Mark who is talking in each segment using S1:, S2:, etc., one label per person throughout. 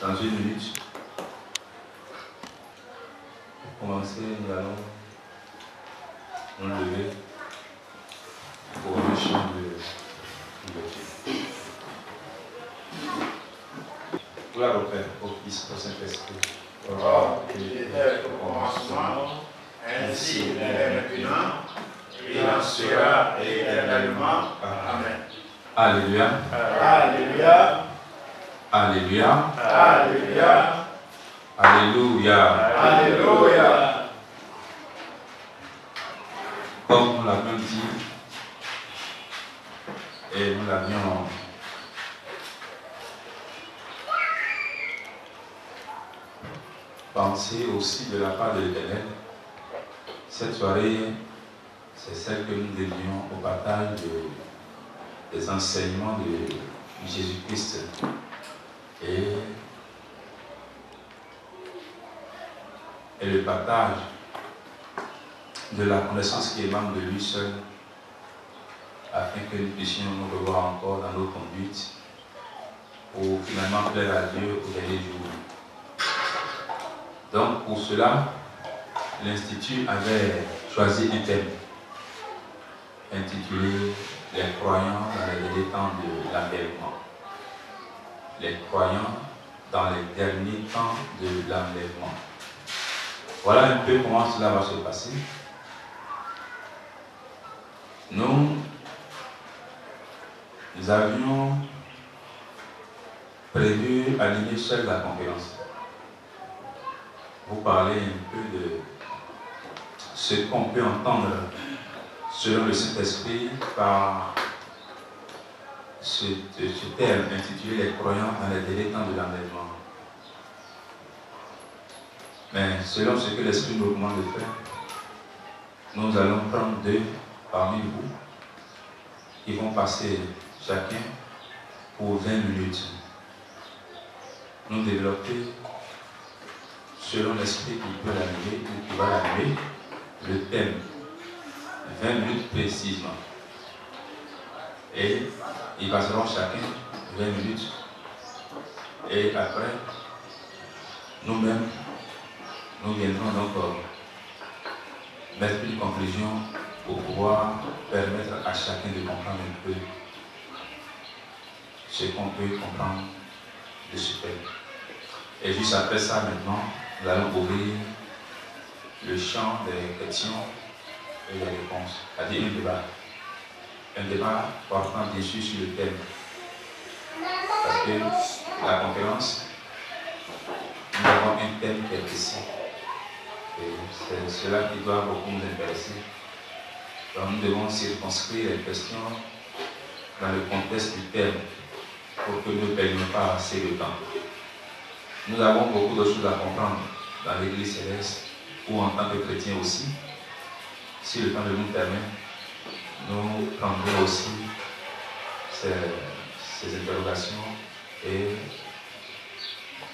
S1: Dans une minute, pour commencer, nous allons nous lever pour le chant de Dieu. Gloire au Père, au Fils, au Saint-Esprit.
S2: Comme il était au commencement, ainsi il est maintenant, il en sera éternellement. Amen.
S1: Alléluia.
S2: Alléluia.
S1: Alléluia.
S2: Alléluia.
S1: Alléluia.
S2: Alléluia.
S1: Comme nous l'avions dit, et nous l'avions pensé aussi de la part de l'Éternel, cette soirée, c'est celle que nous dédions au partage des enseignements de Jésus-Christ. Et le partage de la connaissance qui émane de lui seul, afin que nous puissions nous revoir encore dans nos conduites pour finalement plaire à Dieu au dernier jour. Donc pour cela, l'Institut avait choisi un thème intitulé « Les croyants dans les derniers temps de l'enlèvement ». Les croyants dans les derniers temps de l'enlèvement. Voilà un peu comment cela va se passer. Nous avions prévu à l'initiale de la conférence vous parler un peu de ce qu'on peut entendre selon le Saint-Esprit par ce terme intitulé « Les croyants dans les derniers temps de l'enlèvement ». Mais selon ce que l'Esprit nous demande de faire, nous allons prendre deux parmi vous qui vont passer chacun pour 20 minutes. Nous développer selon l'Esprit qui peut l'animer ou qui va l'animer le thème 20 minutes précisément. Et ils passeront chacun 20 minutes. Et après, nous-mêmes, nous viendrons donc mettre une conclusion pour pouvoir permettre à chacun de comprendre un peu ce qu'on peut comprendre de ce thème. Et juste après ça, maintenant, nous allons ouvrir le champ des questions et des réponses, c'est-à-dire un débat. Un débat portant bien sûr sur le thème. Parce que la conférence, nous avons un thème qui est précis. Et c'est cela qui doit beaucoup nous intéresser. Donc nous devons circonscrire les questions dans le contexte du thème pour que nous ne perdions pas assez de temps. Nous avons beaucoup de choses à comprendre dans l'Église céleste ou en tant que chrétiens aussi. Si le temps de nous permet, nous prendrons aussi ces interrogations et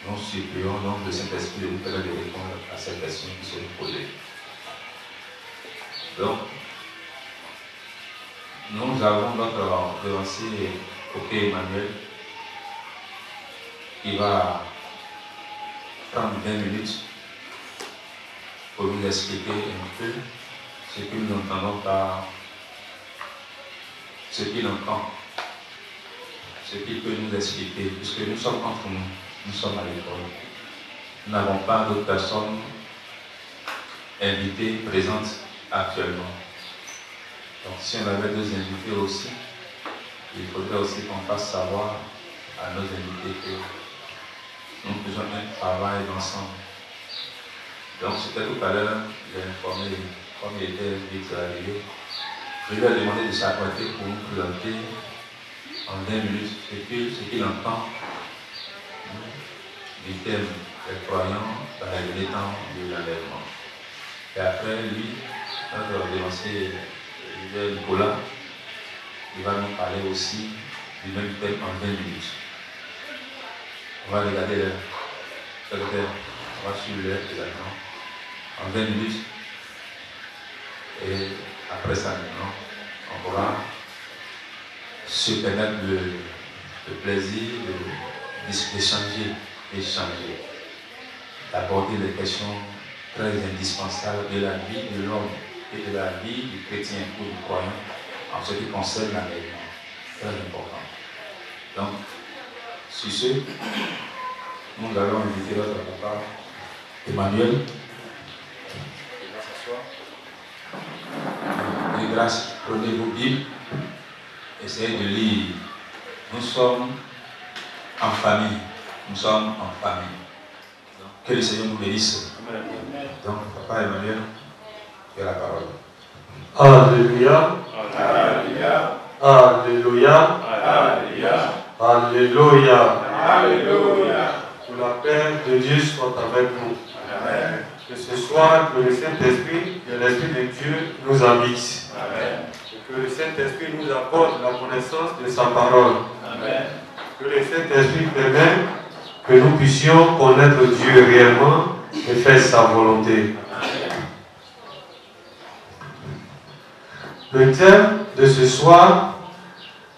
S1: nous supplions donc le Saint-Esprit de nous permettre de répondre à ces questions qui sont posées. Donc, nous avons notre devancier Coquet Emmanuel qui va prendre 20 minutes pour nous expliquer un peu ce que nous entendons par ce qu'il entend, ce qu'il peut nous expliquer, puisque nous sommes entre nous, nous sommes à l'école. Nous n'avons pas d'autres personnes invitées présentes actuellement. Donc si on avait deux invités aussi, il faudrait aussi qu'on fasse savoir à nos invités que nous faisons un travail d'ensemble. Donc c'était tout à l'heure, j'ai informé, comme il était vite arrivé, je lui ai demandé de s'apprêter pour nous présenter en 20 minutes ce qu'il entend du thème des croyants dans les derniers temps de l'enlèvement. Et après, lui, notre devancier Nicolas, il va nous parler aussi du même thème en 20 minutes. On va regarder le secrétaire, on va suivre l'heure exactement en 20 minutes. Et après ça, maintenant, on pourra se permettre le plaisir d'échanger échanger, d'aborder les questions très indispensables de la vie de l'homme et de la vie du chrétien ou du croyant en ce qui concerne l'enlèvement. Très important. Donc, sur ce, nous allons inviter notre papa Emmanuel. Il va s'asseoir. De grâce, prenez vos Bibles, essayez de lire. Nous sommes en famille. Nous sommes en famille. Donc, que le Seigneur nous bénisse. Donc, papa Emmanuel, tu as la parole.
S3: Alléluia.
S2: Alléluia.
S3: Alléluia.
S2: Alléluia.
S3: Alléluia.
S2: Alléluia.
S3: Que la paix de Dieu soit avec nous.
S2: Amen.
S3: Que ce soir, que le Saint-Esprit et l'Esprit de Dieu nous habitent.
S2: Amen.
S3: Et que le Saint-Esprit nous apporte la connaissance de sa parole.
S2: Amen.
S3: Que le Saint-Esprit permette que nous puissions connaître Dieu réellement et faire sa volonté. Le thème de ce soir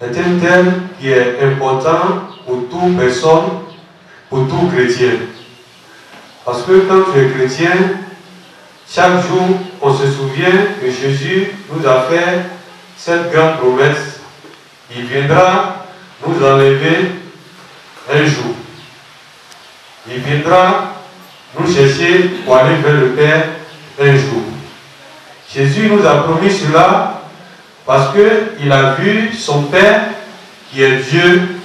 S3: est un thème qui est important pour toute personne, pour tout chrétien. Parce que quand tu es chrétien, chaque jour, on se souvient que Jésus nous a fait cette grande promesse. Il viendra nous enlever un jour. Il viendra nous chercher pour aller vers le Père un jour. Jésus nous a promis cela parce qu'il a vu son Père, qui est Dieu,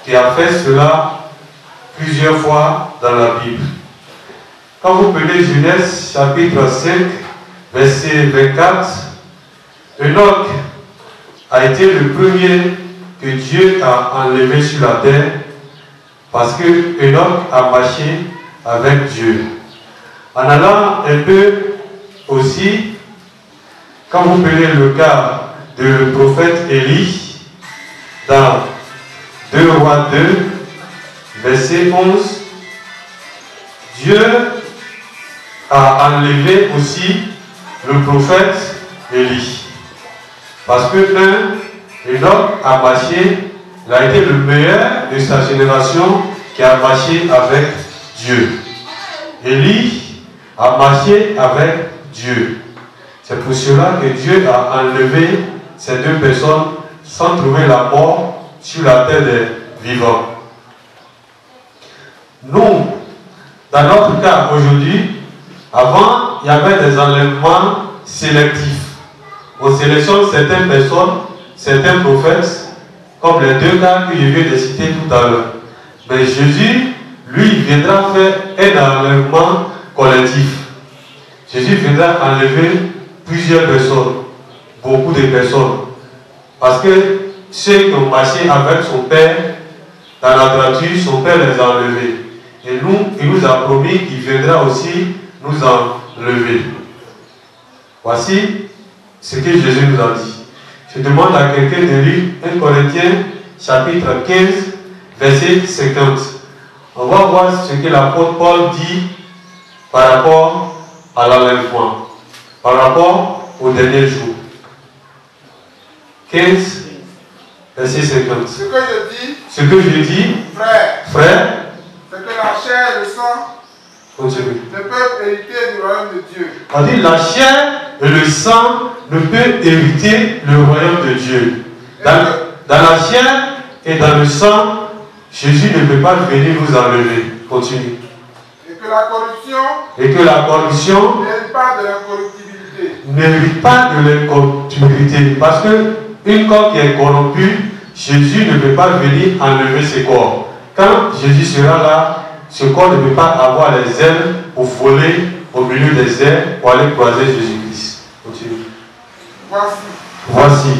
S3: qui a fait cela plusieurs fois dans la Bible. Quand vous prenez Genèse chapitre 5, verset 24, Enoch a été le premier que Dieu a enlevé sur la terre parce que Enoch a marché avec Dieu. En allant un peu aussi, quand vous prenez le cas du prophète Élie, dans 2 Rois 2, verset 11, Dieu a enlevé aussi le prophète Élie. Parce que Enoch a marché, il a été le meilleur de sa génération qui a marché avec Dieu. Élie a marché avec Dieu. C'est pour cela que Dieu a enlevé ces deux personnes sans trouver la mort sur la terre des vivants. Nous, dans notre cas aujourd'hui, avant, il y avait des enlèvements sélectifs. On sélectionne certaines personnes, certains prophètes, comme les deux cas que je viens de citer tout à l'heure. Mais Jésus, lui, viendra faire un enlèvement collectif. Jésus viendra enlever plusieurs personnes, beaucoup de personnes. Parce que ceux qui ont marché avec son Père dans la nature, son Père les a enlevés. Et nous, il nous a promis qu'il viendra aussi nous enlever. Voici ce que Jésus nous a dit. Je demande à quelqu'un de lire 1 Corinthiens chapitre 15, verset 50. On va voir ce que l'apôtre Paul dit par rapport à l'enlèvement, par rapport au dernier jour. 15, verset 50.
S2: Ce que je dis, frère, c'est que la chair et le sang ne peuvent hériter du royaume de Dieu.
S3: On dit la chair et le sang ne peuvent hériter le royaume de Dieu. Dans la chair et dans le sang, Jésus ne peut pas venir nous enlever. Continue.
S2: Et que la corruption n'hérite pas de l'incorruptibilité.
S3: N'hérite pas de l'incorruptibilité. Parce qu'une corps qui est corrompue, Jésus ne peut pas venir enlever ses corps. Quand Jésus sera là, ce corps ne peut pas avoir les ailes pour voler au milieu des airs pour aller croiser Jésus-Christ. Continue. Voici.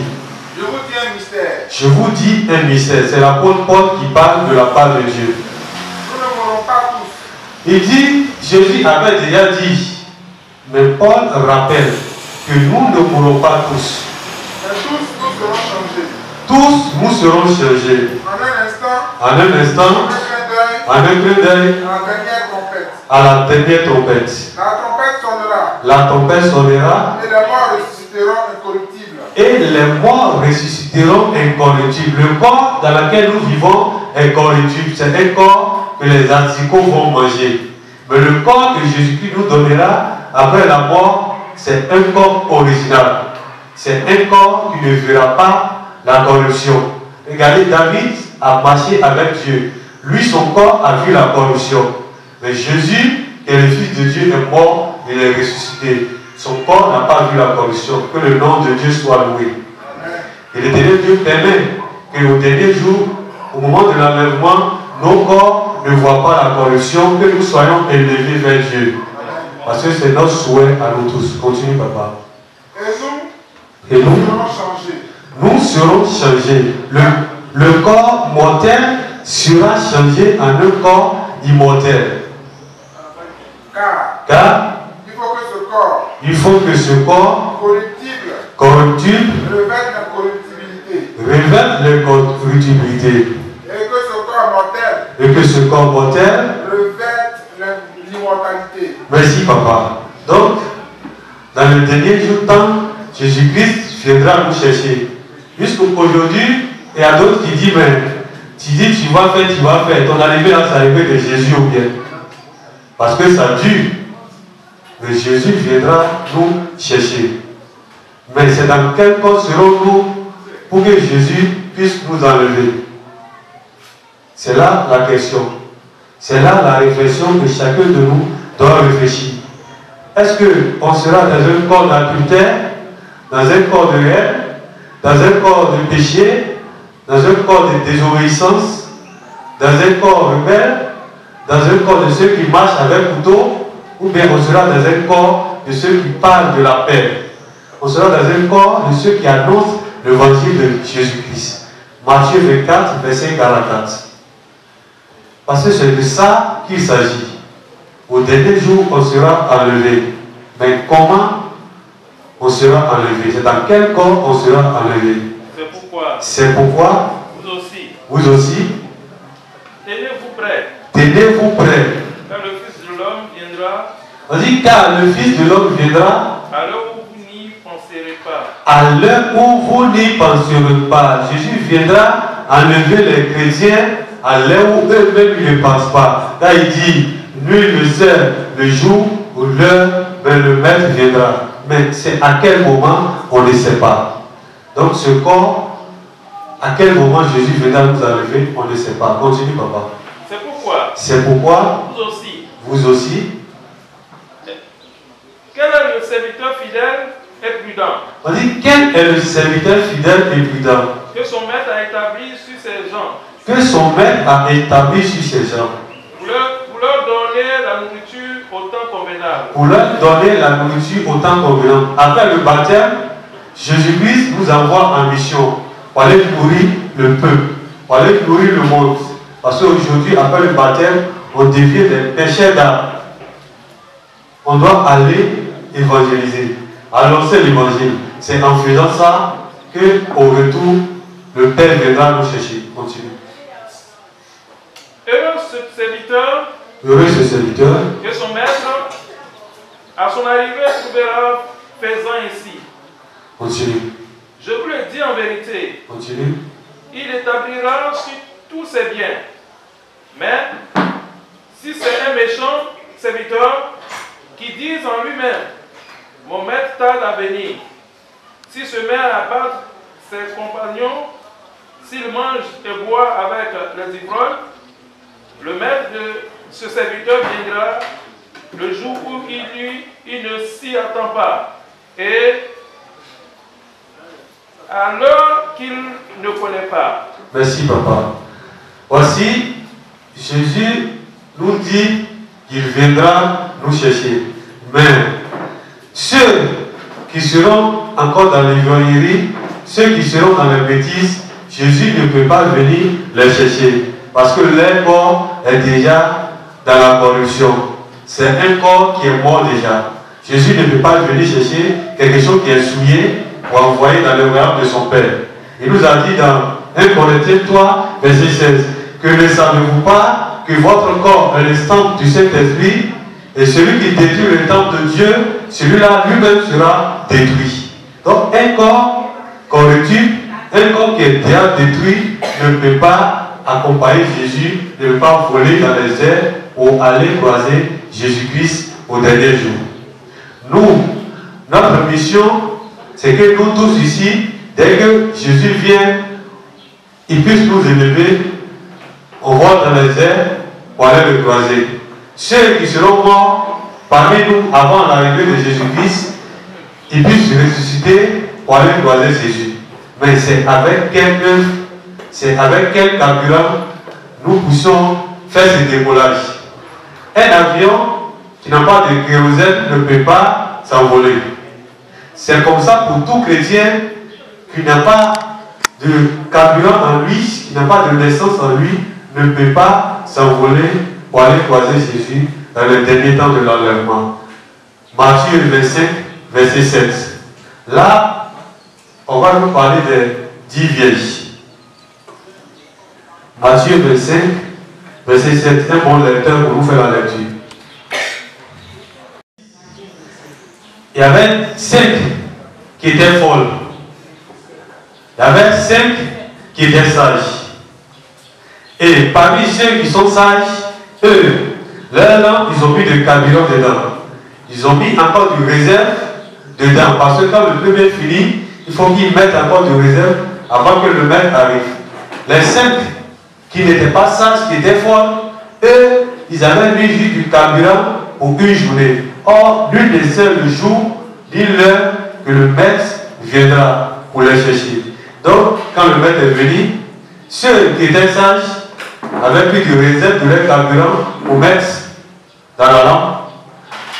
S2: Je vous dis un mystère.
S3: Je vous dis un mystère. C'est l'apôtre Paul qui parle de la part de Dieu.
S2: Nous ne mourrons pas tous.
S3: Il dit, Jésus avait déjà dit, mais Paul rappelle que nous ne mourrons pas tous.
S2: Mais tous nous serons changés.
S3: Tous nous serons changés.
S2: En un instant.
S3: En un clin d'œil. À la dernière trompette. La trompette sonnera.
S2: Et les morts ressusciteront incorruptibles.
S3: Et les morts ressusciteront incorruptibles. Le corps dans lequel nous vivons est corruptible. C'est un corps que les anticorps vont manger. Mais le corps que Jésus-Christ nous donnera après la mort, c'est un corps original. C'est un corps qui ne verra pas la corruption. Regardez, David a marché avec Dieu. Lui, son corps a vu la corruption. Mais Jésus, qui est le Fils de Dieu, est mort, il est ressuscité. Son corps n'a pas vu la corruption. Que le nom de Dieu soit loué. Et l'Éternel Dieu permet qu'au dernier jour, au moment de l'enlèvement, nos corps ne voient pas la corruption, que nous soyons élevés vers Dieu. Parce que c'est notre souhait à nous tous. Continue, papa. Et nous serons changés. Le corps mortel sera changé en un corps immortel. Car il faut que ce corps corruptible revête la corruptibilité. Et que ce corps mortel
S2: revête l'immortalité.
S3: Merci, papa. Donc, dans le dernier jour temps, Jésus-Christ viendra nous chercher. Jusqu'aujourd'hui, il y a d'autres qui disent, mais tu dis tu vas faire. Ton arrivée là, c'est l'arrivée de Jésus ou bien. Parce que ça dure. Mais Jésus viendra nous chercher. Mais c'est dans quel corps serons-nous pour que Jésus puisse nous enlever? C'est là la question. C'est là la réflexion que chacun de nous doit réfléchir. Est-ce qu'on sera dans un corps d'adultère, dans un corps de haine, dans un corps de péché, dans un corps de désobéissance, dans un corps rebelle, dans un corps de ceux qui marchent avec couteau, ou bien on sera dans un corps de ceux qui parlent de la paix? On sera dans un corps de ceux qui annoncent l'évangile de Jésus-Christ. Matthieu 24, verset 44. Parce que c'est de ça qu'il s'agit. Au dernier jour, on sera enlevé. Mais comment on sera enlevé? C'est dans quel corps on sera enlevé? C'est pourquoi vous aussi,
S4: tenez-vous prêts.
S3: Tenez-vous prêts.
S4: Car le Fils de l'homme viendra.
S3: On dit car le Fils de l'homme viendra
S4: À l'heure où vous n'y penserez pas.
S3: À l'heure où vous n'y penserez pas. Jésus viendra enlever les chrétiens à l'heure où eux-mêmes ne pensent pas. Là il dit, nul ne sait le jour ou l'heure, mais le maître viendra. Mais c'est à quel moment, on ne sait pas. Donc ce corps, à quel moment Jésus viendra nous enlever, on ne sait pas. Continue, papa. C'est pourquoi vous aussi,
S4: quel est le serviteur fidèle et prudent?
S3: On dit, quel est le serviteur fidèle et prudent?
S4: Que son maître a établi sur ses gens.
S3: Que son maître a établi sur ses gens.
S4: Pour leur donner la nourriture au temps convenable.
S3: Pour leur donner la nourriture au temps convenable. Après le baptême, Jésus-Christ nous envoie en mission pour aller nourrir le peuple, pour aller nourrir le monde. Parce qu'aujourd'hui, après le baptême, on devient des pêcheurs d'âmes. On doit aller évangéliser, annoncer l'évangile. C'est en faisant ça qu'au retour, le Père viendra nous chercher. Continue.
S4: Heureux ce serviteur, que son maître, à son arrivée, trouvera faisant ainsi.
S3: Continue.
S4: Je vous le dis en vérité.
S3: Continue.
S4: Il établira sur tous ses biens. Mais, si c'est un méchant serviteur qui dit en lui-même, mon maître tarde à venir, s'il se met à battre ses compagnons, s'il mange et boit avec les ivrognes, le maître de ce serviteur viendra le jour où il ne s'y attend pas, et à l'heure qu'il ne connaît pas.
S3: Merci, papa. Voici, Jésus nous dit qu'il viendra nous chercher. Mais ceux qui seront encore dans l'ivrognerie, ceux qui seront dans la bêtise, Jésus ne peut pas venir les chercher. Parce que leur corps est déjà dans la corruption. C'est un corps qui est mort déjà. Jésus ne peut pas venir chercher quelque chose qui est souillé pour envoyer dans le royaume de son Père. Il nous a dit dans 1 Corinthiens 3, verset 16, que ne savez-vous pas que votre corps est le temple du Saint-Esprit, et celui qui détruit le temple de Dieu, celui-là lui-même sera détruit. Donc un corps corruptible, un corps qui est déjà détruit, ne peut pas accompagner Jésus, de ne pas voler dans les airs ou aller croiser Jésus-Christ au dernier jour. Nous, notre mission, c'est que nous tous ici, dès que Jésus vient, il puisse nous élever, on vole dans les airs pour aller le croiser. Ceux qui seront morts parmi nous avant l'arrivée de Jésus-Christ, ils puissent ressusciter pour aller croiser Jésus. Mais c'est avec quel œuvre, c'est avec quel carburant nous puissions faire ce décollage. Un avion qui n'a pas de kérosène ne peut pas s'envoler. C'est comme ça pour tout chrétien qui n'a pas de carburant en lui, qui n'a pas de naissance en lui, ne peut pas s'envoler pour aller croiser Jésus dans le dernier temps de l'enlèvement. Matthieu 25, verset 7. Là, on va nous parler des 10 vierges. Matthieu 25, verset 7. Un bon lecteur pour nous faire la lecture. Il y avait 5 qui étaient folles. Il y avait 5 qui étaient sages. Et parmi ceux qui sont sages, eux, leurs lampes, ils ont mis de carburant dedans. Ils ont mis encore du réserve dedans. Parce que quand le premier finit, il faut qu'ils mettent encore du réserve avant que le maître arrive. Les 5 qui n'étaient pas sages, qui étaient folles, eux, ils avaient mis juste du carburant pour une journée. Or, l'une des seuls jours, dis-leur que le maître viendra pour les chercher. Donc, quand le maître est venu, ceux qui étaient sages avaient pris du réserve de leur carburant pour mettre dans la lampe,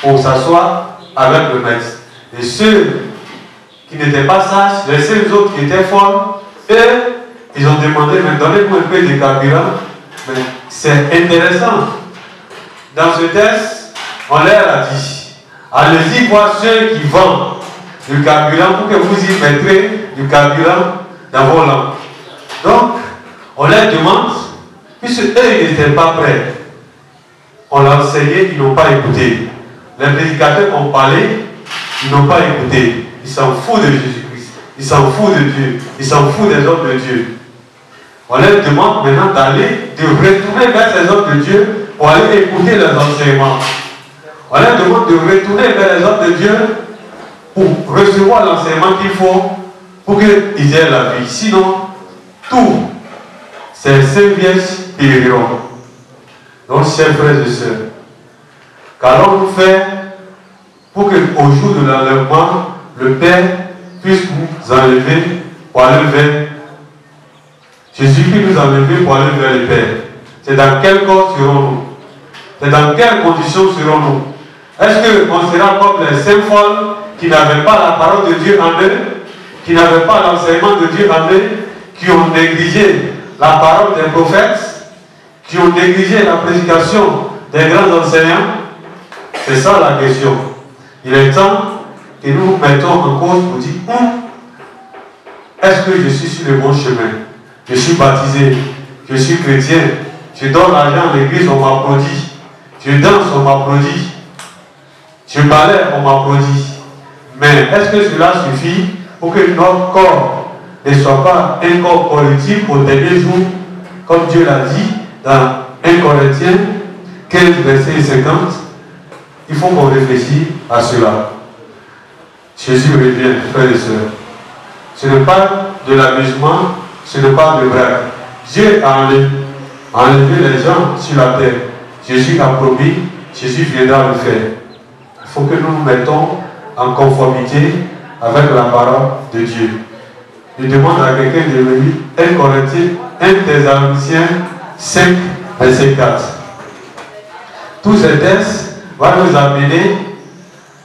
S3: pour s'asseoir avec le maître. Et ceux qui n'étaient pas sages, les 5 autres qui étaient folles, eux, ils ont demandé, mais donnez-moi un peu de carburant. Mais c'est intéressant. Dans ce texte, on leur a dit, allez-y voir ceux qui vendent du carburant pour que vous y mettrez du carburant dans vos lampes. Donc, on leur demande, puisque eux, ils n'étaient pas prêts. On l'a enseigné, ils n'ont pas écouté. Les prédicateurs ont parlé, ils n'ont pas écouté. Ils s'en foutent de Jésus-Christ. Ils s'en foutent de Dieu. Ils s'en foutent des hommes de Dieu. On leur demande maintenant d'aller, de retourner vers ces hommes de Dieu pour aller écouter leurs enseignements. On leur demande de retourner vers les hommes de Dieu pour recevoir l'enseignement qu'il faut pour qu'ils aient la vie. Sinon, tous ces 5 vierges périront. Donc, chers frères et sœurs, qu'allons-nous faire pour qu'au jour de l'enlèvement, le Père puisse nous enlever pour aller vers Jésus qui nous a enlevés pour aller vers le Père? C'est dans quel corps serons-nous? C'est dans quelles conditions serons-nous? Est-ce qu'on sera comme les 5 folles qui n'avaient pas la parole de Dieu en eux, qui n'avaient pas l'enseignement de Dieu en eux, qui ont négligé la parole des prophètes, qui ont négligé la prédication des grands enseignants? C'est ça la question. Il est temps que nous nous mettons en cause pour dire, est-ce que je suis sur le bon chemin? Je suis baptisé, je suis chrétien, je donne l'argent à l'église, on m'applaudit, je danse, on m'applaudit, je balaie, on m'applaudit. Mais est-ce que cela suffit pour que notre corps ne soit pas un corps corruptible au dernier jour, comme Dieu l'a dit dans 1 Corinthiens 15, verset 50? Il faut qu'on réfléchisse à cela. Jésus revient, frères et sœurs. Ce n'est pas de l'amusement, ce n'est pas de blague. Dieu a enlevé les gens sur la terre. Jésus a promis, Jésus viendra le faire. Il faut que nous nous mettons en conformité avec la parole de Dieu. Je demande à quelqu'un de lire 1 Corinthiens, 1 Thessaloniciens 5, verset 4. Tous ces textes vont nous amener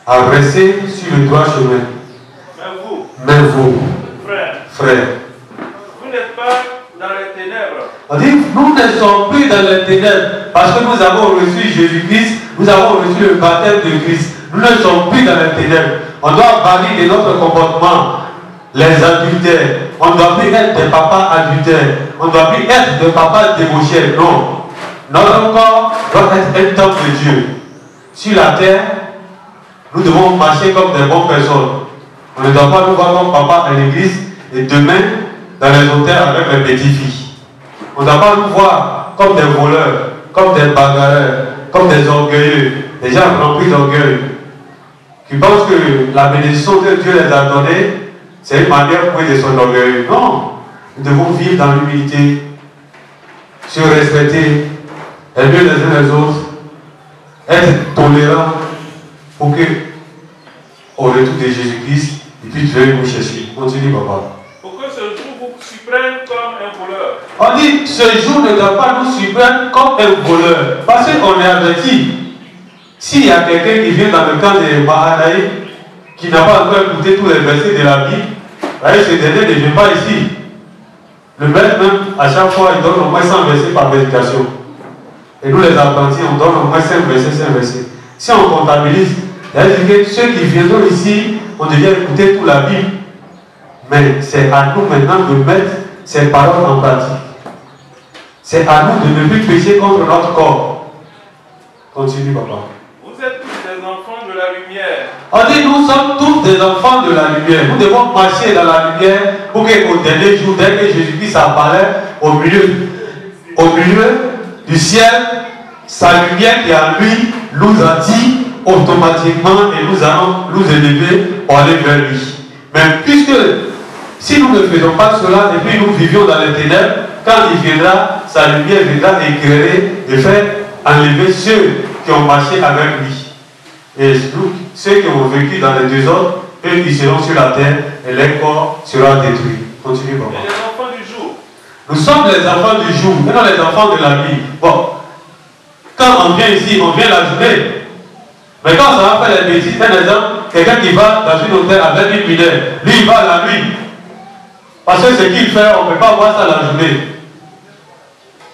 S3: à rester sur le droit chemin. Mais vous, frères,
S4: vous n'êtes pas dans les ténèbres.
S3: On dit, nous ne sommes plus dans les ténèbres parce que nous avons reçu Jésus-Christ, nous avons reçu le baptême de Christ. Nous ne sommes plus dans les ténèbres. On doit varier de notre comportement. Les adultères, on ne doit plus être des papas adultères, on ne doit plus être des papas débauchés. Non. Notre corps doit être un temple de Dieu. Sur la terre, nous devons marcher comme des bonnes personnes. On ne doit pas nous voir comme papa à l'église et demain dans les hôtels avec les petites filles. On ne doit pas nous voir comme des voleurs, comme des bagarreurs, comme des orgueilleux, des gens remplis d'orgueil, qui pensent que la bénédiction que Dieu les a donnée, c'est une manière pour eux de son orgueil. Non, nous devons vivre dans l'humilité, se respecter, aimer les uns les autres, être tolérants pour que, au retour de Jésus-Christ, il puisse venir nous chercher. Continue, papa.
S4: Pour que ce jour vous surprenne comme un voleur.
S3: On dit, ce jour ne doit pas nous surprendre comme un voleur. Parce qu'on est averti. S'il y a quelqu'un qui vient dans le camp de Mahanaï, qui n'a pas encore écouté tous les versets de la Bible, ce dernier ne vient pas ici. Le maître même, à chaque fois, il donne au moins 100 versets par prédication. Et nous, les apprentis, on donne au moins 5 versets, 5 versets. Si on comptabilise, c'est-à-dire que ceux qui viendront ici, on devient écouter toute la Bible. Mais c'est à nous maintenant de mettre ces paroles en pratique. C'est à nous de ne plus pécher contre notre corps. Continue, papa.
S4: Vous êtes tous des enfants de la lumière.
S3: On dit, nous sommes tous des enfants de la lumière. Nous devons marcher dans la lumière pour qu'au dernier jour, dès que Jésus-Christ apparaît au milieu du ciel, sa lumière qui est en lui nous attire automatiquement et nous allons nous élever pour aller vers lui. Mais puisque si nous ne faisons pas cela et puis nous vivions dans les ténèbres, quand il viendra, sa lumière viendra éclairer et faire enlever ceux qui ont marché avec lui. Et nous, ceux qui ont vécu dans les désordres, eux qui seront sur la terre et leur corps sera détruit. Continuez, papa.
S4: Et les enfants du jour.
S3: Nous sommes les enfants du jour, et non les enfants de la nuit. Bon, quand on vient ici, on vient la journée. Mais quand ça va faire les bêtises, un exemple, quelqu'un qui va dans une hôtel avec une mineure, lui il va la nuit. Parce que ce qu'il fait, on ne peut pas voir ça la journée.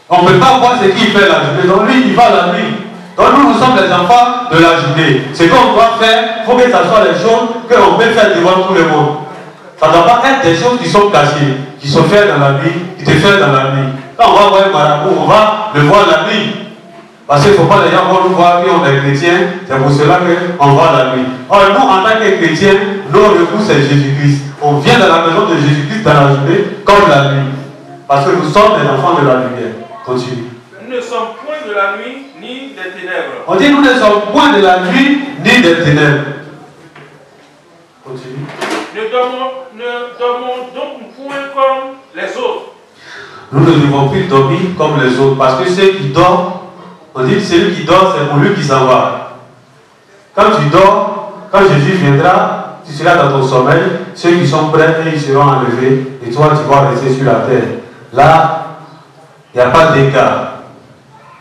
S3: On ne peut pas voir ce qu'il fait la journée. Donc lui, il va la nuit. Donc nous sommes les enfants de la journée. Ce qu'on doit faire, il faut que ce soit les choses qu'on peut faire devant tout le monde. Ça ne doit pas être des choses qui sont cachées, qui sont faites dans la nuit, qui te font dans la nuit. Quand on va voir un marabout, on va le voir la nuit. Parce qu'il ne faut pas les gens vont nous voir qu'on est chrétiens, c'est pour cela qu'on va la nuit. Or, nous, en tant que chrétiens, notre recours c'est Jésus-Christ. On vient dans la maison de Jésus-Christ dans la journée comme la nuit. Parce que nous sommes des enfants de la lumière. Continue.
S4: Nous ne sommes point de la nuit ni des ténèbres.
S3: On dit nous ne sommes point de la nuit ni des ténèbres. Continue.
S4: Ne dormons donc point comme les autres.
S3: Nous ne devons plus dormir comme les autres. Parce que ceux qui dorment, on dit que celui qui dort, c'est pour lui qui s'en va. Quand tu dors, quand Jésus viendra, tu seras dans ton sommeil. Ceux qui sont prêts, ils seront enlevés. Et toi, tu vas rester sur la terre. Là, il n'y a pas d'écart.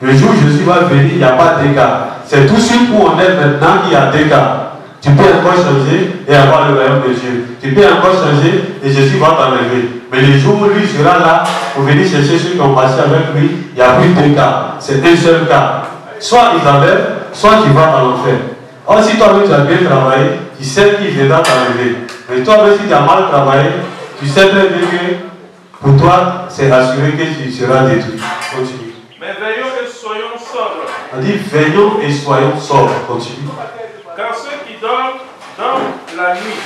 S3: Le jour où Jésus va venir, il n'y a pas d'écart. C'est tout ce où on est maintenant qu'il y a d'écart. Tu peux encore changer et avoir le royaume de Dieu. Tu peux encore changer et Jésus va t'enlever. Mais le jour où lui sera là pour venir chercher ceux qui ont passé avec lui, il n'y a plus de cas. C'est un seul cas. Soit ils enlèvent, soit tu vas dans l'enfer. Or, si toi-même tu as bien travaillé, tu sais qu'il viendra t'enlever. Mais toi-même, si tu as mal travaillé, tu sais très bien que pour toi, c'est assuré que tu seras détruit. Continue.
S4: Mais veillons et soyons sobres.
S3: On dit veillons et soyons sobres. Continue.
S4: Car ceux qui dorment la nuit,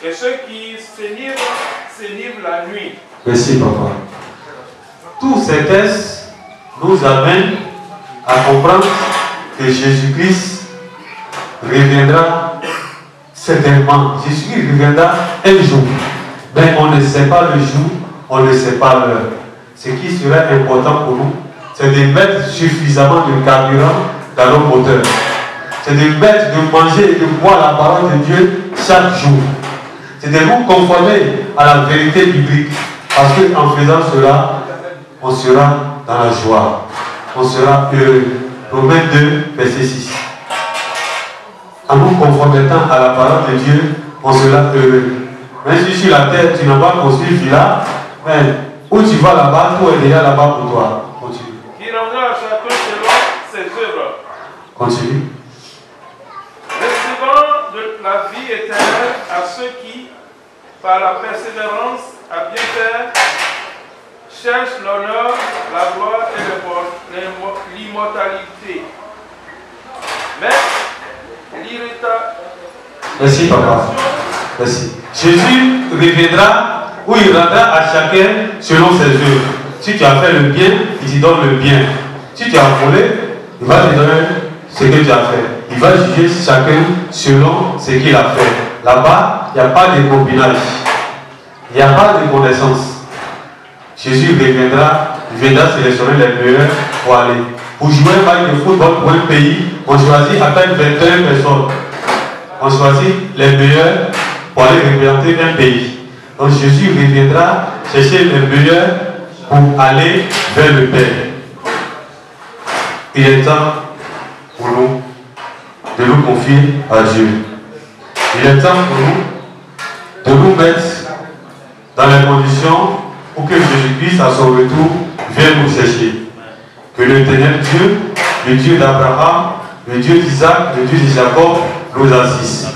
S4: et ceux qui s'enivrent la nuit.
S3: Merci, papa. Tous ces tests nous amènent à comprendre que Jésus-Christ reviendra certainement. Jésus-Christ reviendra un jour. Mais on ne sait pas le jour, on ne sait pas l'heure. Ce qui serait important pour nous, c'est de mettre suffisamment de carburant dans nos moteurs. C'est de mettre, de manger et de boire la parole de Dieu chaque jour. C'est de nous conformer à la vérité biblique. Parce qu'en faisant cela, on sera dans la joie. On sera heureux. Romains 2, verset 6. En nous conformant à la parole de Dieu, on sera heureux. Même si sur la terre, tu n'as pas construit là, mais où tu vas là-bas, tout est déjà là-bas pour toi. Continue.
S4: Qui rendra à chacun selon ses œuvres.
S3: Continue.
S4: Recevant de la vie éternelle à ceux qui, par la persévérance à bien faire, cherchent l'honneur, la gloire et l'immortalité. Mais
S3: Merci, papa. Merci. Jésus reviendra ou il rendra à chacun selon ses œuvres. Si tu as fait le bien, il te donne le bien. Si tu as volé, il va te donner ce que tu as fait. Il va juger chacun selon ce qu'il a fait. Là-bas, il n'y a pas de copinage. Il n'y a pas de connaissance. Jésus reviendra, il viendra sélectionner les meilleurs pour aller. Pour jouer un match de football pour un pays, on choisit à peine 21 personnes. On choisit les meilleurs pour aller représenter un pays. Donc Jésus reviendra chercher les meilleurs pour aller vers le Père. Il est temps pour nous de nous confier à Dieu. Il est temps pour nous de nous mettre dans les conditions pour que Jésus-Christ à son retour vienne nous chercher. Que l'Éternel Dieu, le Dieu d'Abraham, le Dieu d'Isaac, le Dieu de Jacob nous assiste.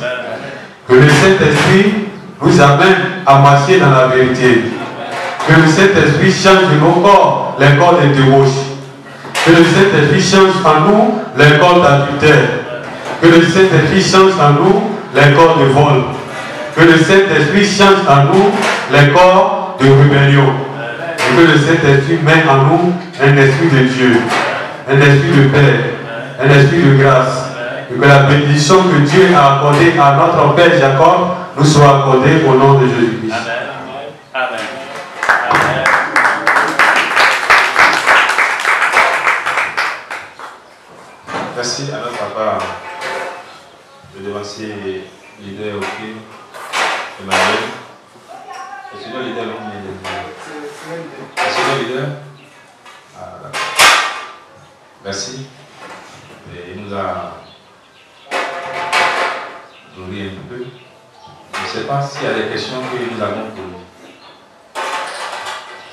S3: Que le Saint-Esprit nous amène à marcher dans la vérité. Que le Saint-Esprit change de nos corps les corps de débauche. Que le Saint-Esprit change en nous les corps d'adultère. Que le Saint-Esprit change en nous les corps de vol. Que le Saint-Esprit change en nous les corps de rébellion. Et que le Saint-Esprit mette en nous un esprit de Dieu, un esprit de paix, un esprit de grâce. Et que la bénédiction que Dieu a accordée à notre Père Jacob nous soit accordée au nom de Jésus-Christ.
S2: Amen.
S1: Merci à notre papa, le devancier leader Emmanuel. Est-ce que le leader est leader? Ah, d'accord. Merci. Et il nous a nourri un peu. Je ne sais pas s'il y a des questions que nous avons pour lui.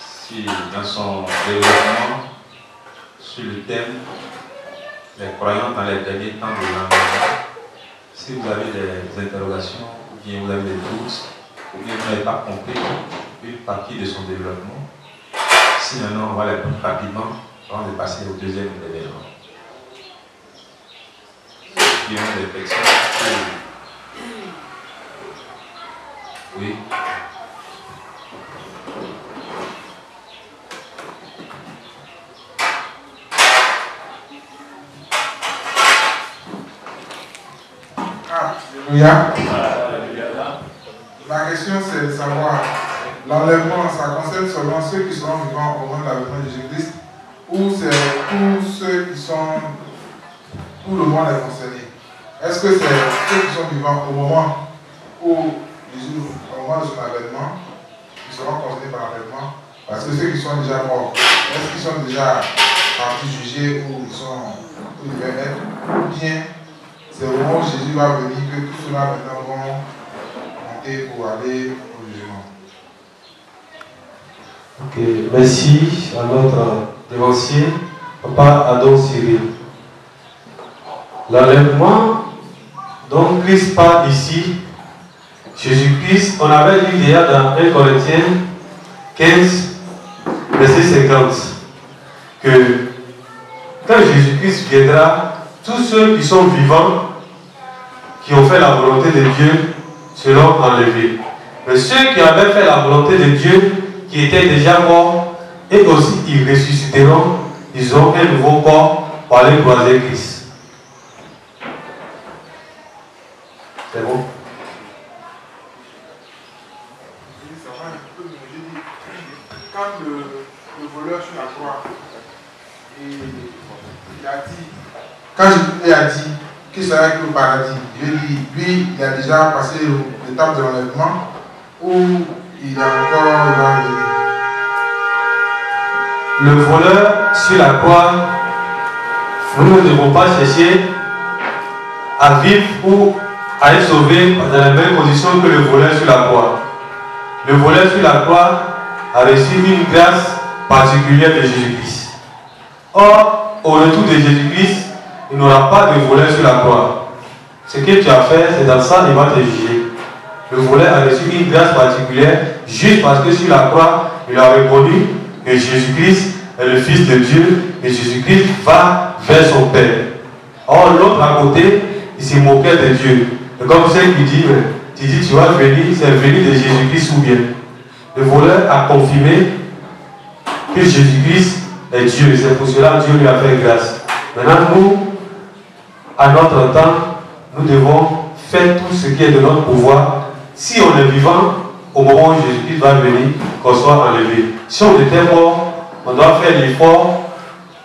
S1: Si dans son développement, sur le thème les croyants dans les derniers temps de l'environnement, si vous avez des interrogations, ou bien vous avez des doutes, ou bien vous n'avez pas compris une partie de son développement, si maintenant on va les prendre rapidement avant de passer au deuxième événement. Qui ont des questions? Oui.
S5: Alléluia. Ma question c'est de savoir, l'enlèvement, ça concerne seulement ceux qui seront vivants au moment de l'avènement de Jésus-Christ, ou c'est tous ceux qui sont, tout le monde est concerné? Est-ce que c'est ceux qui sont vivants au moment où Jésus, au moment de son avènement, qui seront concernés par l'enlèvement? Parce que ceux qui sont déjà morts, est-ce qu'ils sont déjà partis jugés où ils devaient être? Ou bien c'est au moment où Jésus va venir que tout cela maintenant vont monter pour aller au jugement.
S3: Ok, merci à notre dévancier, Papa Adam Cyril. L'enlèvement dont Christ parle ici, Jésus-Christ, on avait lu déjà dans 1 Corinthiens 15, verset 50, que quand Jésus-Christ viendra, tous ceux qui sont vivants, qui ont fait la volonté de Dieu, seront enlevés. Mais ceux qui avaient fait la volonté de Dieu, qui étaient déjà morts, et aussi ils ressusciteront, ils ont un nouveau corps pour aller croiser Christ. C'est bon?
S5: Quand le voleur sur la croix, il a dit, quand Jésus a dit qu'il serait avec le paradis, lui, il a déjà passé l'étape de l'enlèvement, ou il a encore venir.
S3: Le voleur sur la croix, nous ne devons pas chercher à vivre ou à être sauvé dans les mêmes conditions que le voleur sur la croix. Le voleur sur la croix a reçu une grâce particulière de Jésus-Christ. Or, au retour de Jésus-Christ, il n'aura pas de voleur sur la croix. Ce que tu as fait, c'est dans ça qu'il va te juger. Le voleur a reçu une grâce particulière juste parce que sur la croix, il a reconnu que Jésus-Christ est le Fils de Dieu et Jésus-Christ va vers son Père. Or, l'autre à côté, il s'est moqué de Dieu. Et comme celle qui dit, tu vas venir, c'est le venir de Jésus-Christ ou bien. Le voleur a confirmé que Jésus-Christ est Dieu. C'est pour cela que Dieu lui a fait grâce. Maintenant, nous, à notre temps, nous devons faire tout ce qui est de notre pouvoir. Si on est vivant, au moment où Jésus-Christ va venir, qu'on soit enlevé. Si on était mort, on doit faire l'effort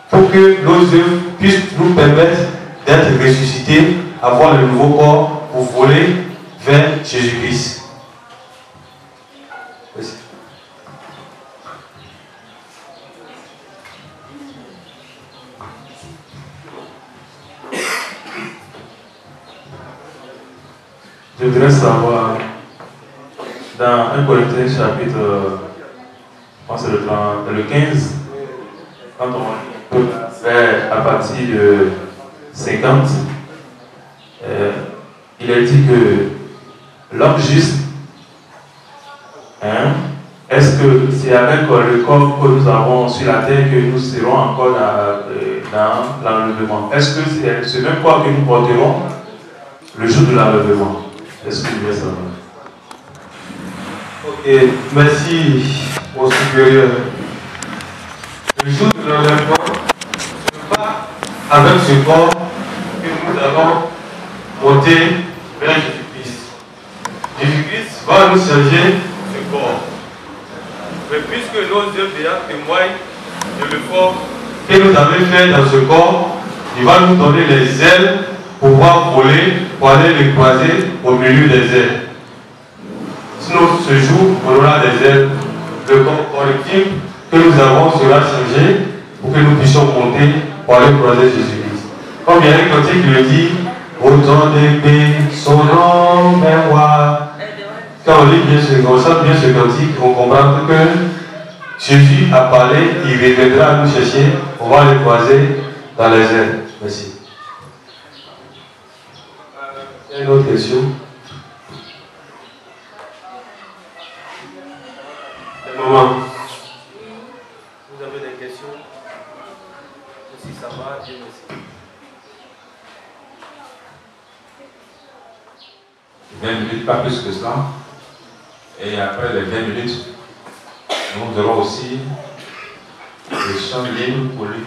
S3: pour que nos œuvres puissent nous permettre d'être ressuscités, avoir le nouveau corps pour voler vers Jésus-Christ. Merci.
S6: Je voudrais savoir, dans 1 Corinthiens chapitre, je pense le 15, quand on peut faire à partir de 50, il est dit que l'homme juste, est-ce que c'est avec le corps que nous avons sur la terre que nous serons encore dans l'enlèvement? Est-ce que c'est ce même corps que nous porterons le jour de l'enlèvement? Est-ce que vous voulez savoir?
S3: Ok, merci mon supérieur. Le jour de l'enlèvement, ce n'est pas avec ce corps que nous allons monter vers Jésus-Christ. Jésus-Christ va nous changer ce corps. Mais puisque nos yeux déjà témoignent de l'effort que nous avons fait dans ce corps, il va nous donner les ailes pour pouvoir voler, pour aller les croiser au milieu des ailes. Sinon, ce jour, on aura des ailes. Le corps collectif que nous avons sera changé pour que nous puissions monter pour aller croiser Jésus-Christ. Comme il y a un cantique qui le dit, au temps d'épée, son nom est roi. Quand on lit bien on chante bien ce cantique, on comprend que Jésus a parlé, il reviendra à nous chercher, on va les croiser dans les airs. Merci. Il y a une autre question? Maman.
S4: Vous avez des questions? Si ça va, Dieu merci.
S1: 20 minutes, pas plus que cela. Et après les 20 minutes, nous aurons aussi le champ libre pour lui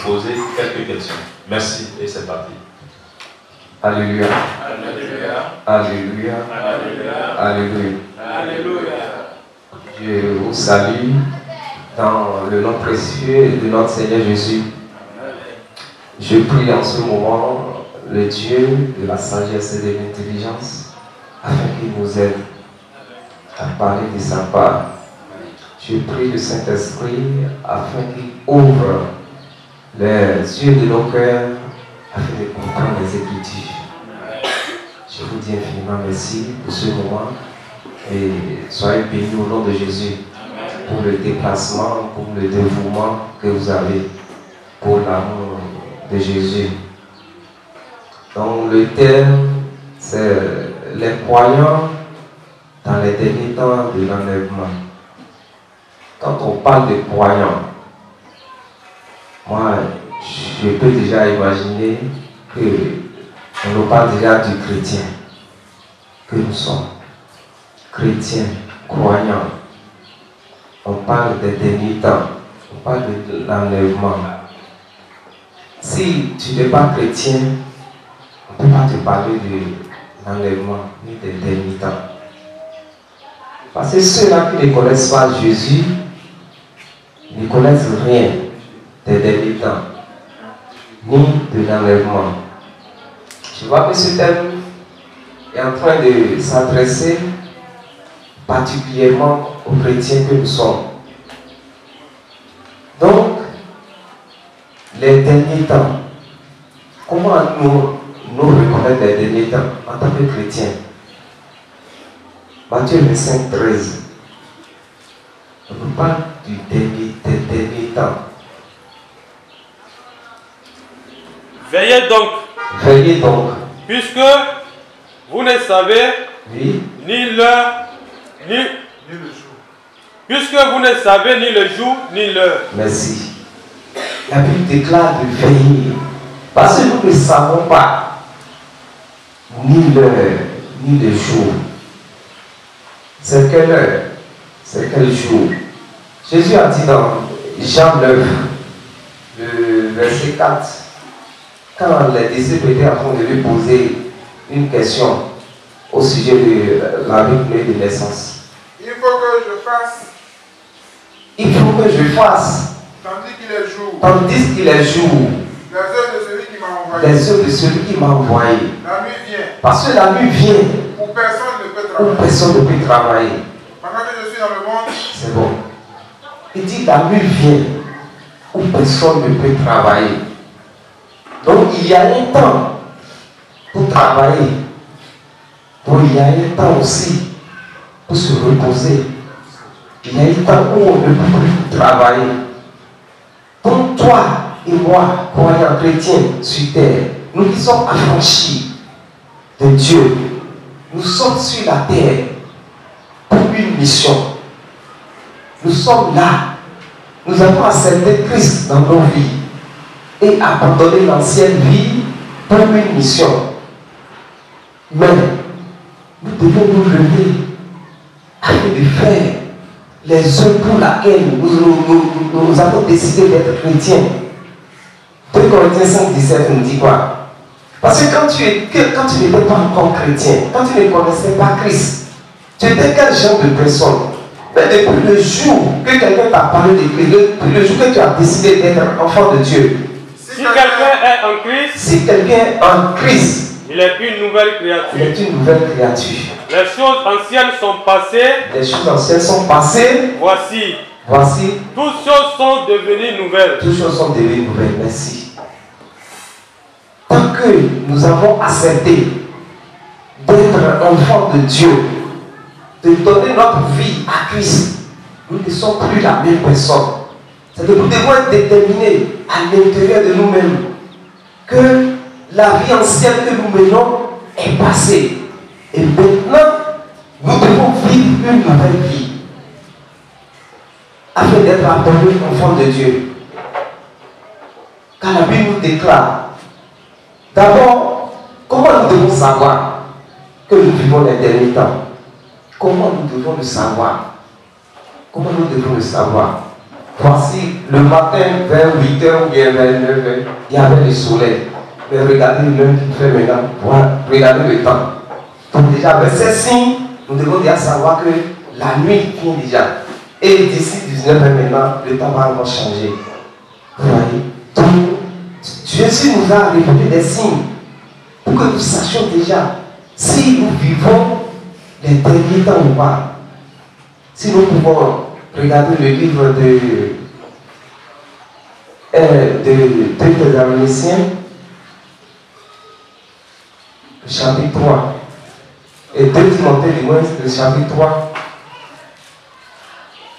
S1: poser quelques questions. Merci et c'est parti.
S7: Alléluia.
S2: Alléluia.
S7: Alléluia.
S2: Alléluia.
S7: Alléluia.
S2: Alléluia.
S7: Je vous salue dans le nom précieux de notre Seigneur Jésus. Je prie en ce moment le Dieu de la sagesse et de l'intelligence afin qu'il nous aide à parler de sa part. Je prie le Saint-Esprit afin qu'il ouvre les yeux de nos cœurs afin de comprendre les Écritures. Je vous dis infiniment merci pour ce moment et soyez bénis au nom de Jésus pour le déplacement, pour le dévouement que vous avez, pour l'amour de Jésus. Donc le thème, c'est les croyants dans les derniers temps de l'enlèvement. Quand on parle de croyants, moi, je peux déjà imaginer qu'on nous parle déjà du chrétien que nous sommes. Chrétiens, croyants. On parle des derniers temps. On parle de l'enlèvement. Si tu n'es pas chrétien, on ne peut pas te parler de l'enlèvement ni des derniers temps. Parce que ceux-là qui ne connaissent pas Jésus ne connaissent rien des derniers temps, ni de l'enlèvement. Je vois que ce thème est en train de s'adresser particulièrement aux chrétiens que nous sommes. Donc, les derniers temps, comment nous reconnaître les derniers temps en tant que chrétiens? Matthieu 25, 13. On nous parle des derniers temps.
S4: Veillez donc.
S7: Veillez donc.
S4: Puisque vous ne savez
S7: Oui.
S4: ni l'heure, ni le jour. Puisque vous ne savez ni le jour, ni l'heure.
S7: Merci. La Bible déclare de veiller. Parce que nous ne savons pas ni l'heure, ni le jour. C'est quelle heure? C'est quel jour? Jésus a dit dans Jean 9, le verset 4, quand les disciples étaient en train de lui poser une question au sujet de la vie de naissance.
S5: Il faut que je fasse.
S7: Il faut que je fasse.
S5: Tandis qu'il est jour.
S7: Tandis qu'il est jour.
S5: Les œuvres de celui qui m'a envoyé.
S7: Les œuvres de celui qui m'a envoyé.
S5: La nuit vient.
S7: Parce que la nuit vient.
S5: Où personne ne peut
S7: Où
S5: travailler.
S7: personne ne peut travailler.
S5: Pendant que je suis dans le monde.
S7: C'est bon. Il dit la nuit vient. Où personne ne peut travailler. Donc il y a un temps pour travailler. Donc il y a un temps aussi pour se reposer. Il y a un temps où on ne peut plus travailler. Donc toi et moi, croyants chrétiens sur terre, nous qui sommes affranchis de Dieu, nous sommes sur la terre pour une mission. Nous sommes là. Nous avons accepté Christ dans nos vies et abandonné l'ancienne vie pour une mission. Mais nous devons nous lever afin de faire les œuvres pour lesquelles nous avons décidé d'être chrétiens. 2 Corinthiens 5, 17 nous dit quoi? Parce que quand tu n'étais pas encore chrétien, quand tu ne connaissais pas Christ, tu étais quel genre de personne? Mais depuis le jour que quelqu'un t'a parlé de Christ, depuis le jour que tu as décidé d'être enfant de Dieu,
S4: si quelqu'un est en Christ,
S7: si quelqu'un est en Christ,
S4: il est une nouvelle créature.
S7: il est une nouvelle créature.
S4: Les choses anciennes sont passées.
S7: Les choses anciennes sont passées. Voici,
S4: toutes choses sont devenues nouvelles.
S7: Toutes choses sont devenues nouvelles. Merci. Tant que nous avons accepté d'être enfants de Dieu, de donner notre vie à Christ, nous ne sommes plus la même personne. C'est que nous devons être déterminés à l'intérieur de nous-mêmes que la vie ancienne que nous menons est passée. Et maintenant, nous devons vivre une nouvelle vie afin d'être appelés enfants de Dieu. Car la Bible nous déclare, d'abord, comment nous devons savoir que nous vivons l'éternel temps? Comment nous devons le savoir? Comment nous devons le savoir? Voici, le matin, vers 8h ou bien vers 9h, il y avait le soleil. Mais regardez l'heure qu'il fait maintenant. Regardez le temps. Donc déjà, avec ces signes, nous devons déjà savoir que la nuit vient déjà. Et d'ici 19h maintenant, le temps va encore changer. Vous voyez? Donc, Jésus nous a révélé des signes pour que nous sachions déjà si nous vivons les derniers temps ou pas. Si nous pouvons regarder le livre de 2 Thessaloniciens, le chapitre 3, et 2 Timothée du moins, le chapitre 3.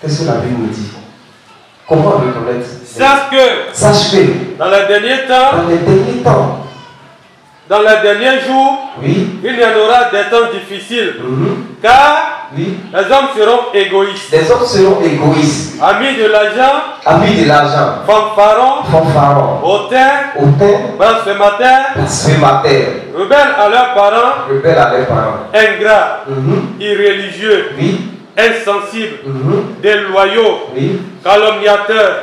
S7: Qu'est-ce que la Bible nous dit? Comment reconnaître? Sache que
S4: dans les derniers temps, dans les derniers jours,
S7: oui,
S4: il y en aura des temps difficiles. Car
S7: oui,
S4: les hommes seront égoïstes.
S7: Les hommes seront égoïstes.
S4: Amis de l'argent.
S7: Fanfarons.
S4: Hautains.
S7: Blasphémateurs.
S4: Rebelles à leurs parents. Ingrats. Irréligieux.
S7: Oui.
S4: Insensibles. Déloyaux.
S7: Oui.
S4: Calomniateurs.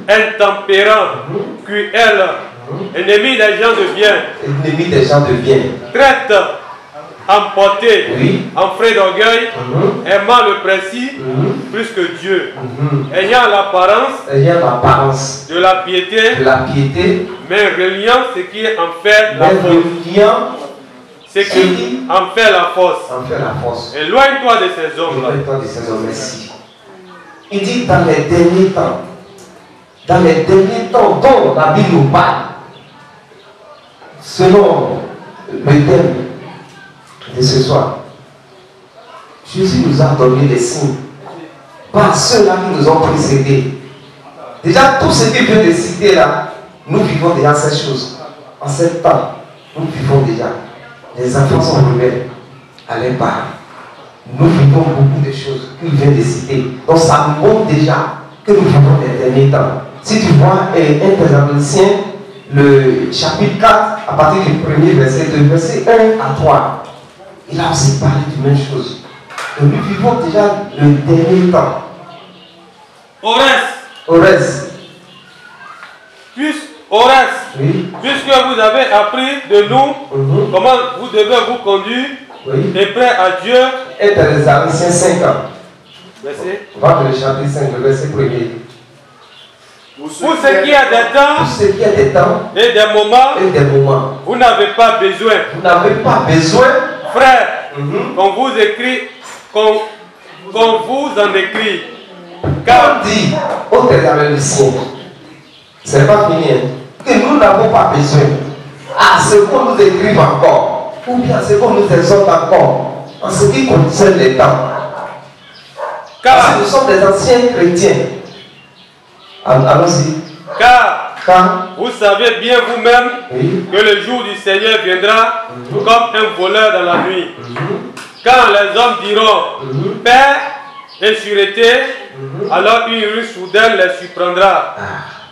S4: Intempérants. Cruels. Ennemis des gens de bien. Traite, emporté,
S7: oui,
S4: en frais d'orgueil, aimant le principe plus que Dieu, ayant l'apparence de la piété, mais reliant ce qui en fait la force. Éloigne-toi de ces hommes-là.
S7: Merci. Il dit dans les derniers temps, dont la Bible nous parle, selon le thème de ce soir, Jésus nous a donné des signes par ceux-là qui nous ont précédés. Déjà, tout ce qu'il vient de citer là, nous vivons déjà ces choses. En ce temps, nous vivons déjà. Les enfants sont rebelles à l'impact. Nous vivons beaucoup de choses qu'il vient de citer. Donc ça nous montre déjà que nous vivons les derniers temps. Si tu vois 1 Thessaloniciens, le chapitre 4, à partir du premier verset, de verset 1 à 3, il a aussi parlé de même chose. Donc nous vivons déjà le dernier temps.
S4: Au
S7: Orès.
S4: Oui. Puisque vous avez appris de nous comment vous devez vous conduire et prêt à Dieu.
S7: Et dans les Galatiens 5 ans.
S4: Verset.
S7: On va le chapitre 5, le verset 1er.
S4: Pour ce qui a des temps,
S7: pour ce qui a des temps
S4: et des moments,
S7: vous
S4: n'avez pas besoin.
S7: Vous n'avez pas besoin,
S4: frère, qu'on vous écrit, qu'on vous en écrit.
S7: Car dit au Thessaloniciens, c'est pas fini, hein, que nous n'avons pas besoin à ce qu'on nous écrive encore, ou bien à ce qu'on nous exhorte encore, en ce qui concerne les temps. Car nous sommes des anciens chrétiens. Allons-y.
S4: Car vous savez bien vous-même que le jour du Seigneur viendra comme un voleur dans la nuit. Quand les hommes diront paix et sûreté, alors une rue soudaine les surprendra.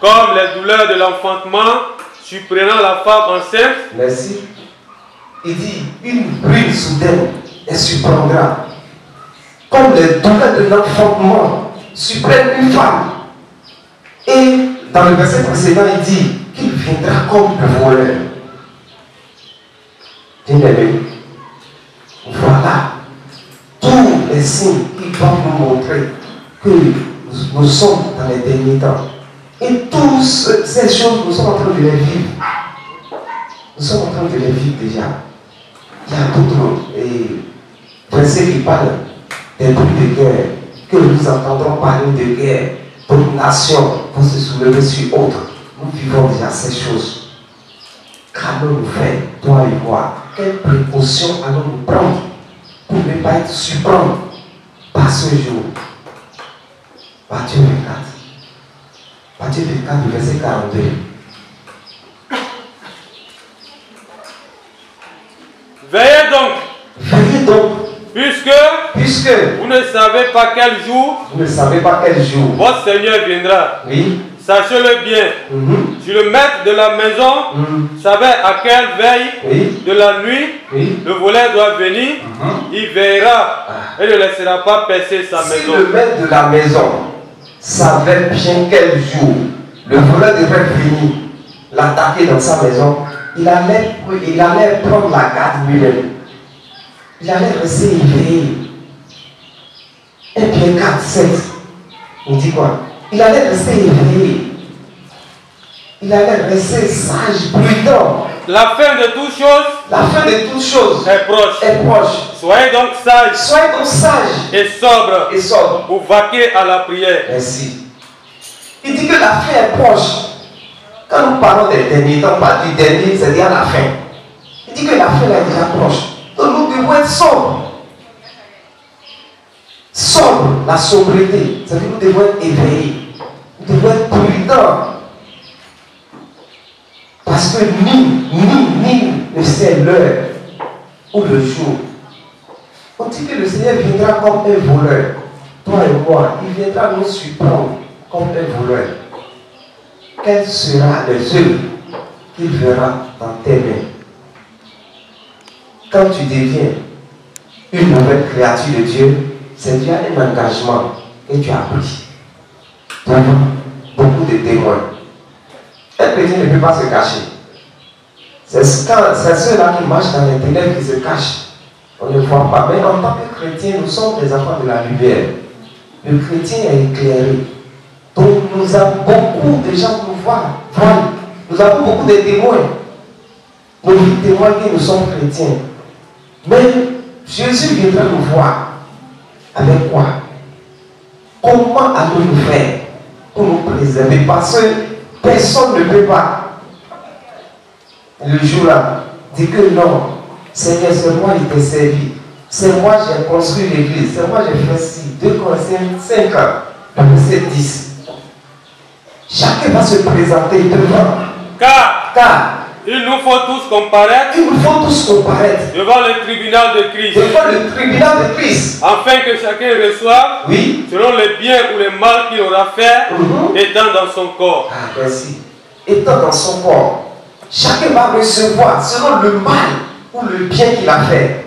S4: Comme les douleurs de l'enfantement surprenant la femme enceinte.
S7: Merci. Il dit une rue soudaine les surprendra. Comme les douleurs de l'enfantement surprennent une femme. Et dans le verset précédent, il dit qu'il viendra comme un voleur. Bien-aimé, voilà tous les signes qui doivent nous montrer que nous sommes dans les derniers temps. Et toutes ces choses, nous sommes en train de les vivre. Nous sommes en train de les vivre déjà. Il y a d'autres versets qui parlent des bruits de guerre, que nous entendrons parler de guerre. Toute nation pour se soulever sur autre. Nous vivons déjà ces choses. Qu'allons-nous faire, toi et moi? Quelles précautions allons-nous prendre pour ne pas être surpris par ce jour? Matthieu 24. Matthieu 24, verset 42.
S4: Veillez donc.
S7: Veillez donc.
S4: Puisque vous ne savez pas quel jour,
S7: votre
S4: Seigneur viendra.
S7: Oui.
S4: Sachez-le bien. Si le maître de la maison savait à quelle veille de la nuit le voleur doit venir, il veillera et ne laissera pas percer sa maison.
S7: Si le maître de la maison savait bien quel jour le voleur devrait venir l'attaquer dans sa maison, il allait prendre la garde lui-même. Il allait rester éveillé. Et bien 4, 7. On dit quoi? Il allait rester éveillé. Il allait rester sage, prudent.
S4: La fin de toutes choses est proche. Soyez donc sages et sobres pour vaquer à la prière.
S7: Merci. Il dit que la fin est proche. Quand nous parlons des derniers temps, pas du dernier, c'est-à-dire la fin. Il dit que la fin est déjà proche. Donc nous devons être sobres. Sobre, la sobriété. C'est-à-dire que nous devons être éveillés. Nous devons être prudents. Parce que ni ne sait l'heure ou le jour. On dit que le Seigneur viendra comme un voleur. Toi et moi, il viendra nous surprendre comme un voleur. Quelle sera l'œuvre qu'il verra dans tes mains? Quand tu deviens une nouvelle créature de Dieu, c'est déjà un engagement que tu as pris devant beaucoup de témoins. Un chrétien ne peut pas se cacher. C'est ceux-là qui marchent dans les ténèbres qui se cachent. On ne voit pas. Mais en tant que chrétien, nous sommes des enfants de la lumière. Le chrétien est éclairé. Donc nous avons beaucoup de gens qui nous voient. Nous avons beaucoup de témoins. Nous témoignent que nous sommes chrétiens. Mais Jésus viendra nous voir. Avec quoi? Comment allons-nous faire pour nous préserver? Parce que personne ne peut pas. Le jour-là, dit que non, Seigneur, c'est moi qui t'ai servi. C'est moi qui j'ai construit l'église. C'est moi qui j'ai fait ci. 2 Corinthiens 5 ans, verset 10. Chacun va se présenter devant. Car
S4: il nous faut tous comparaître.
S7: Devant
S4: le tribunal de Christ.
S7: Devant le tribunal de Christ.
S4: Afin que chacun reçoive selon le bien ou le mal qu'il aura fait, étant dans son corps.
S7: Ah, merci. Étant dans son corps. Chacun va recevoir selon le mal ou le bien qu'il a fait.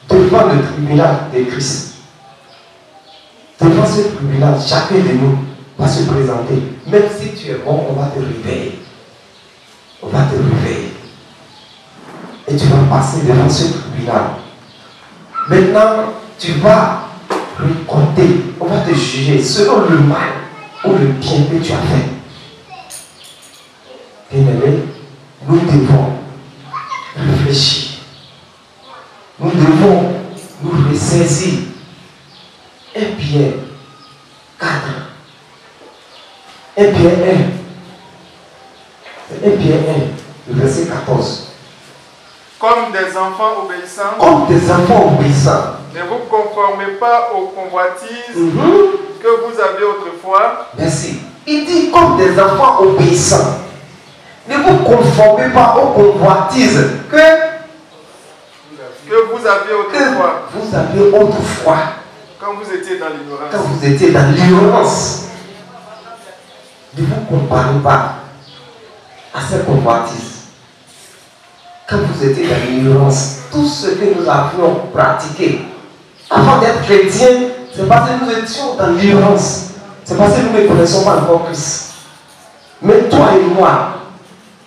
S7: Devant le tribunal de Christ. Devant ce tribunal, chacun de nous va se présenter. Même si tu es bon, on va te réveiller. On va te réveiller. Et tu vas passer devant ce tribunal. Maintenant, tu vas compter. On va te juger selon le mal ou le bien que tu as fait. Bien-aimé, nous devons réfléchir. Nous devons nous ressaisir. 1 Pierre 4. 1 Pierre 1. 1 Pierre 1, le verset 14.
S4: Comme des enfants obéissants,
S7: Comme des enfants obéissants.
S4: ne vous conformez pas aux convoitises que vous avez autrefois.
S7: Merci. Il dit comme des enfants obéissants. Ne vous conformez pas aux convoitises que
S4: vous avez autrefois.
S7: Vous avez autrefois.
S4: Quand vous étiez dans l'ignorance.
S7: Quand vous étiez dans l'ignorance. Ne vous comparez pas à ces convoitises. Quand vous étiez dans l'ignorance, tout ce que nous avions pratiqué avant d'être chrétiens, c'est parce que nous étions dans l'ignorance. C'est parce que nous ne connaissons pas encore Christ. Mais toi et moi,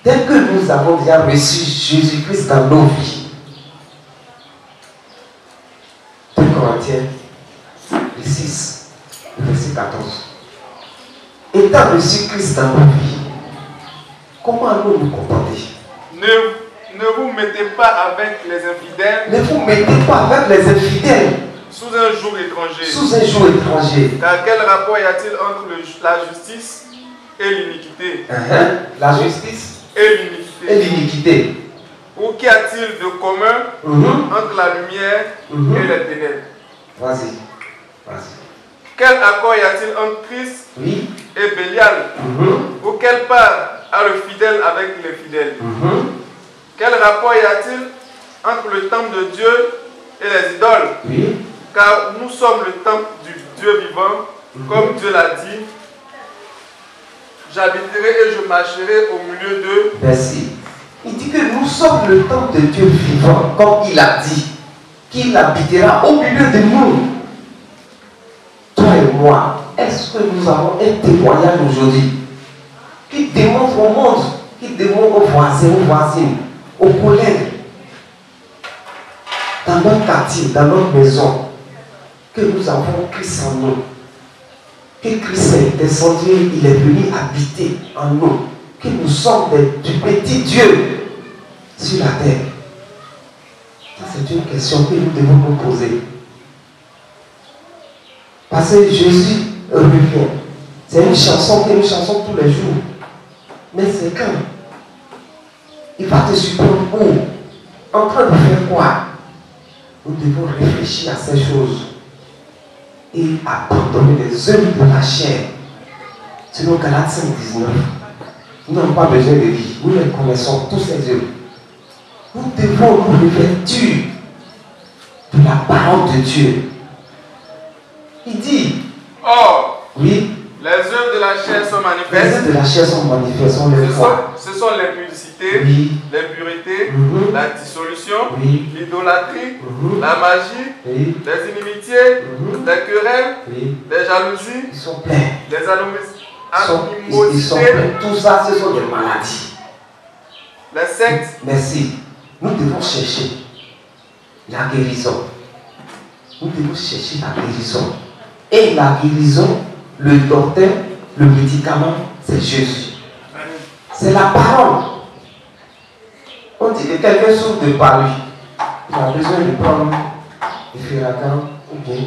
S7: dès que nous avons déjà reçu Jésus-Christ dans nos vies, 2 Corinthiens 6, verset 14. Étant reçu Christ dans nos vies, comment allons nous comporter?
S4: Ne vous mettez pas avec les infidèles.
S7: Ne vous mettez pas avec les infidèles.
S4: Sous un joug étranger.
S7: Sous un joug étranger.
S4: Car quel rapport y a-t-il entre la justice et l'iniquité?
S7: La justice
S4: et
S7: l'iniquité.
S4: Ou qu'y a-t-il de commun entre la lumière et les ténèbres?
S7: Vas-y.
S4: Quel accord y a-t-il entre Christ et Bélial? Ou quelle part a le fidèle avec les fidèles? Quel rapport y a-t-il entre le temple de Dieu et les idoles? Car nous sommes le temple du Dieu vivant, comme Dieu l'a dit. J'habiterai et je marcherai au milieu d'eux.
S7: Merci. Il dit que nous sommes le temple de Dieu vivant, comme il a dit, qu'il habitera au milieu de nous. Toi et moi, est-ce que nous avons un témoignage aujourd'hui qui démontre au monde, qui démontre aux voisins, aux voisines, aux collègues, dans notre quartier, dans notre maison, que nous avons Christ en nous, que Christ est descendu, il est venu habiter en nous, que nous sommes du petit Dieu sur la terre. C'est une question que nous devons nous poser. Parce que Jésus revient. C'est une chanson que nous chantons tous les jours. Mais c'est quand il va te surprendre où? En train de faire quoi? Nous devons réfléchir à ces choses et abandonner les œuvres de la chair. Selon Galates 5:19. Nous n'avons pas besoin de lire. Nous les connaissons tous ces œuvres. Nous devons nous revêtir de la parole de Dieu. Il dit, oui,
S4: les œuvres de la chair sont manifestes.
S7: Les œuvres de la chair sont manifestes, sont les foi.
S4: Ce sont l'impudicité, l'impureté, la dissolution, l'idolâtrie, la magie, les inimitiés, les querelles, les jalousies,
S7: ils sont pleins.
S4: les animosités.
S7: Ils sont pleins. Tout ça, ce sont des maladies.
S4: Les sectes.
S7: Merci. Nous devons chercher la guérison. Nous devons chercher la guérison. Et la guérison, le docteur, le médicament, c'est Jésus. C'est la parole. On dit que quelqu'un souffre de palu. Il a besoin de prendre des Ferragan ou bien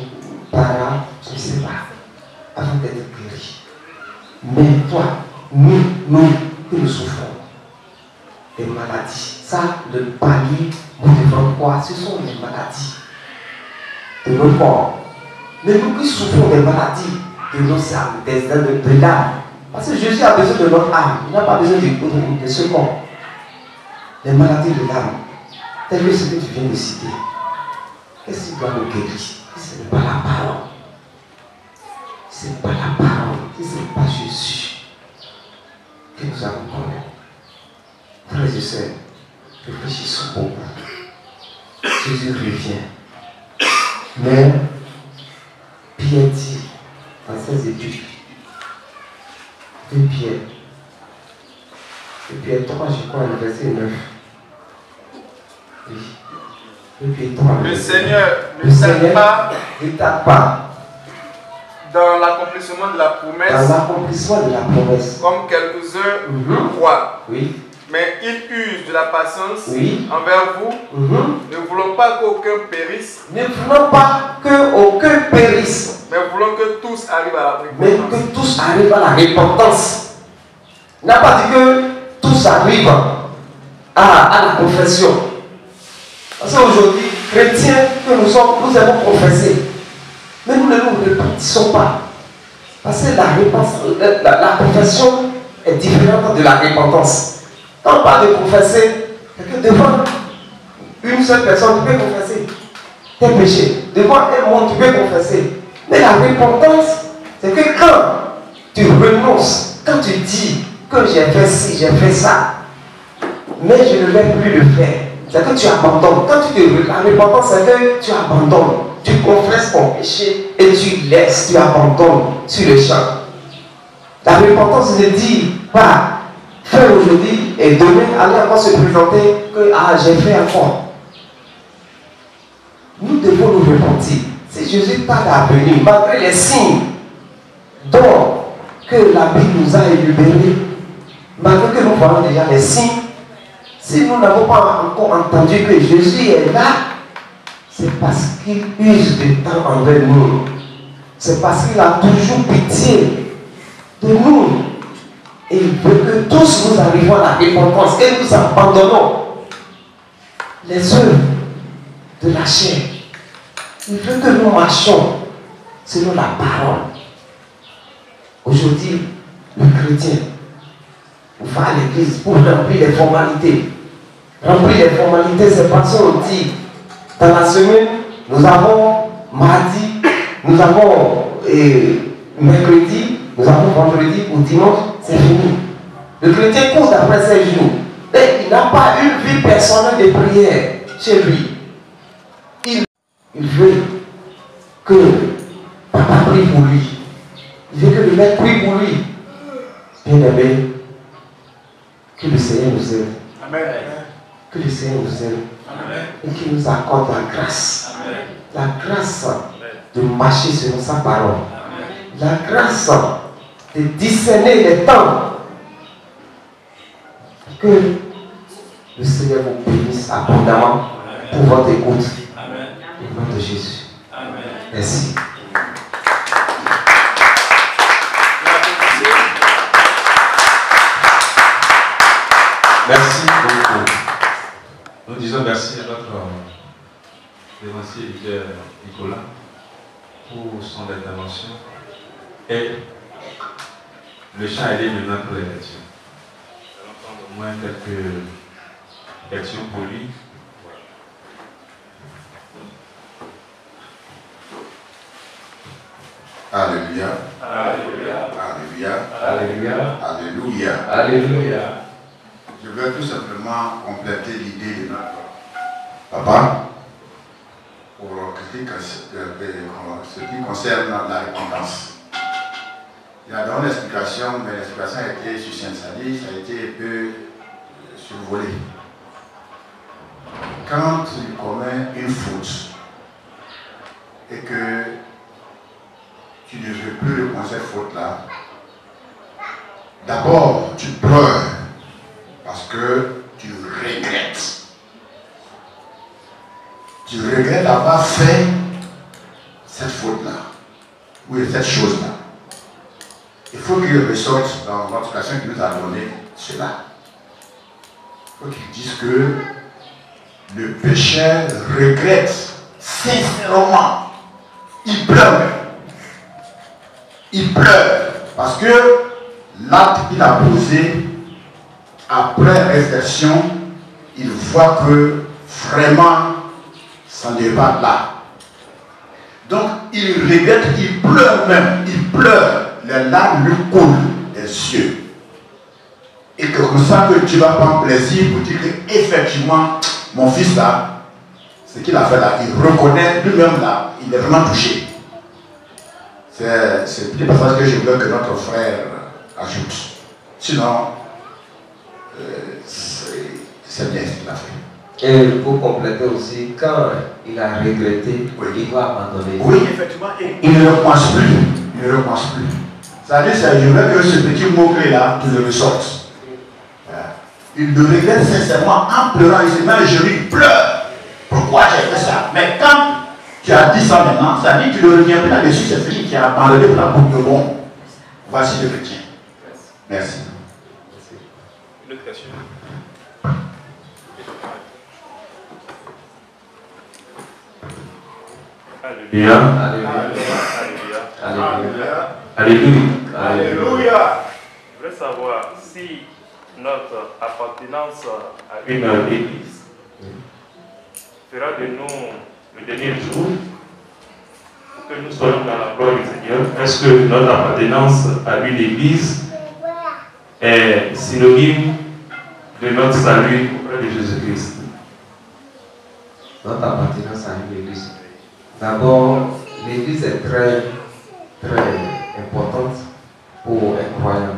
S7: para, je ne sais pas, avant d'être guéri. Mais toi, nous que nous souffrons des maladies. Ça, le palu, nous devons quoi? Ce sont les maladies de nos corps. Mais nous qui souffrons des maladies de nos âmes, de l'âme. Parce que Jésus a besoin de notre âme. Il n'a pas besoin de ce corps. Les maladies de l'âme, telles que ce que tu viens de citer. Qu'est-ce qui doit nous guérir? Ce n'est pas la parole. Ce n'est pas la parole. Ce n'est pas Jésus que nous allons connaître. Frères et sœurs, réfléchissons beaucoup. Jésus revient. Mais Pierre dit dans ses études 2 Pierre. 2 Pierre 3, je crois, le verset 9. Oui. 2 Pierre 3.
S4: Le Seigneur ne tarde pas dans l'accomplissement de la promesse.
S7: Dans l'accomplissement de la promesse.
S4: Comme quelques-uns croient.
S7: Oui.
S4: Mais il use de la patience
S7: envers
S4: vous. Ne voulons pas qu'aucun périsse.
S7: Ne voulons pas qu'aucun périsse.
S4: Mais voulons que tous arrivent à la repentance.
S7: Mais que tous arrivent à la repentance. Il n'a pas dit que tous arrivent à la confession. Parce qu'aujourd'hui, chrétiens que nous sommes, nous avons confessé. Mais nous ne nous repentissons pas. Parce que la confession est différente de la repentance. Quand on parle de confesser, c'est que devant une seule personne, tu peux confesser tes péchés. Devant un monde, tu peux confesser. Mais la repentance, c'est que quand tu renonces, quand tu dis que j'ai fait ci, j'ai fait ça, mais je ne vais plus le faire, c'est que tu abandonnes. Quand la repentance, c'est que tu abandonnes. Tu confesses ton péché et tu laisses, tu abandonnes sur le champ. La repentance ne dit pas faire aujourd'hui et demain aller encore se présenter que j'ai fait encore. Nous devons nous repentir. Si Jésus tarde à venir, malgré les signes dont que la Bible nous a énumérés, malgré que nous voyons déjà les signes, si nous n'avons pas encore entendu que Jésus est là, c'est parce qu'il use de temps envers nous. C'est parce qu'il a toujours pitié de nous. Et il veut que tous nous arrivions à la repentance et nous abandonnons les œuvres de la chair. Il veut que nous marchions selon la parole. Aujourd'hui, le chrétien va à l'église pour remplir les formalités. Remplir les formalités, c'est parce qu'on dit dans la semaine, nous avons mardi, nous avons mercredi, nous avons vendredi ou dimanche, c'est fini. Le chrétien court après 5 jours. Mais il n'a pas une vie personnelle de prière chez lui. Il veut que papa prie pour lui. Il veut que le maître prie pour lui. Bien-aimé, que le Seigneur nous aide.
S4: Amen.
S7: Que le Seigneur nous aide. Amen. Et qu'il nous accorde la grâce. Amen. La grâce de marcher selon sa parole. Amen. La grâce de discerner les temps. Que le Seigneur vous bénisse abondamment pour votre écoute. Amen. Au nom de Jésus. Amen. Merci.
S1: Merci beaucoup. Nous disons merci à notre dévancier leader Nicolas pour son intervention. Et le chant est maintenant pour les lectures. Nous allons prendre au moins quelques lectures pour lui.
S2: Alléluia.
S4: Alléluia.
S2: Alléluia.
S4: Alléluia.
S2: Alléluia.
S4: Alléluia.
S2: Je veux tout simplement compléter l'idée de notre papa pour ce qui concerne la repentance. Il y a une explication, mais l'explication a été succincte, ça a été un peu survolé. Quand tu commets une faute et que tu ne veux plus reprendre cette faute-là, d'abord tu pleures parce que tu regrettes. Tu regrettes d'avoir fait cette faute-là ou cette chose-là. Il faut qu'il ressorte dans notre question qui nous a donné cela. Il faut qu'il dise que le pécheur regrette sincèrement. Il pleure. Il pleure parce que l'acte qu'il a posé, après réflexion, il voit que vraiment ça n'est pas là. Donc il regrette, il pleure même, il pleure. Les larmes lui coulent des yeux. Et que comme ça que Dieu va prendre plaisir pour dire que effectivement, mon fils là, ce qu'il a fait là, il reconnaît lui-même là, il est vraiment touché. C'est le petit passage que je veux que notre frère ajoute. Sinon, c'est bien ce qu'il a fait.
S7: Et pour compléter aussi, quand il a regretté, il doit abandonner.
S2: Oui, effectivement, il ne repense plus. Il ne repense plus. C'est-à-dire, je veux que ce petit mot-clé-là, tu le ressortes. Il le regrette sincèrement en pleurant. Il se met à genoux, il pleure. Pourquoi j'ai fait ça? Mais quand tu as dit ça maintenant, ça dit que tu ne reviens plus là-dessus, c'est fini, tu as abandonné pour la boucle de bon. Voici le chrétien. Merci.
S4: Une autre question.
S6: Alléluia.
S4: Alléluia.
S6: Alléluia.
S2: Alléluia.
S4: Je voudrais savoir si notre appartenance à
S6: Une
S4: une
S6: église
S4: fera de nous
S6: le dernier jour, pour que nous soyons dans la gloire du Seigneur. Est-ce que notre appartenance à une église est synonyme de notre salut auprès de Jésus-Christ?
S7: Notre appartenance à une église. D'abord, l'église est très, très importante pour un croyant.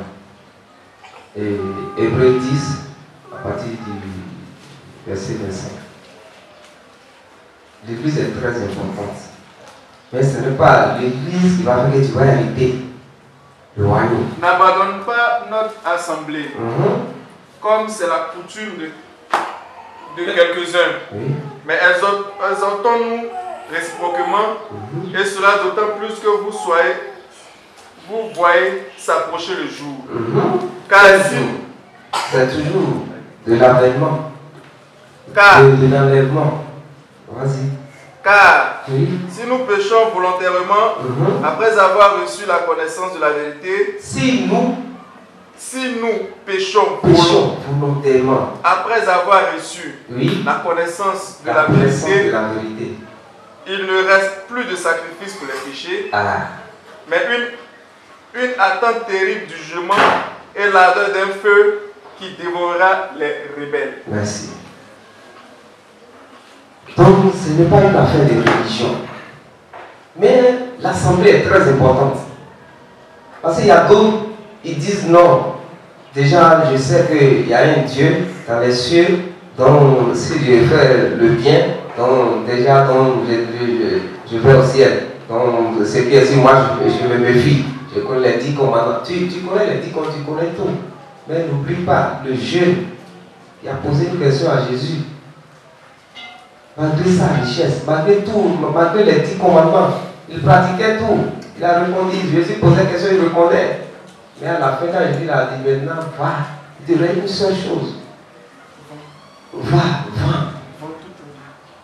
S7: Et Hébreux 10, à partir du verset 25. L'église est très importante. Mais ce n'est pas l'église qui va faire que tu vas hériter le royaume.
S8: N'abandonne pas notre assemblée, comme c'est la coutume de quelques-uns.
S7: Oui.
S8: Mais exhortons-nous réciproquement, et cela d'autant plus que vous voyez s'approcher le jour. Car si,
S7: c'est toujours de l'avènement.
S8: car,
S7: De l'enlèvement. Vas-y.
S8: car
S7: Oui.
S8: si nous péchons volontairement, après avoir reçu la connaissance de la vérité,
S7: Si nous
S8: si nous péchons
S7: péchons volontairement,
S8: après avoir reçu
S7: oui,
S8: la connaissance de
S7: la
S8: la
S7: connaissance de
S8: vérité,
S7: la vérité.
S8: il ne reste plus de sacrifice pour les péchés,
S7: Ah.
S8: mais une attente terrible du jugement et l'ardeur d'un feu qui dévorera les rebelles.
S7: Merci. Donc, ce n'est pas une affaire de religion. Mais l'assemblée est très importante. Parce qu'il y a d'autres, ils disent non. Déjà, je sais qu'il y a un Dieu dans les cieux, donc si je fais le bien, donc déjà, donc, je vais au ciel. Donc, ce qui est dit, moi, je me méfie. Je connais les 10 commandements. Tu connais les 10 commandements, tu connais tout. Mais n'oublie pas, le jeune, il a posé une question à Jésus. Malgré sa richesse, malgré tout, malgré les 10 commandements, il pratiquait tout. Il a répondu, Jésus posait la question, il répondait. Mais à la fin, quand Jésus a dit, maintenant, va, il te reste une seule chose. Va, vends.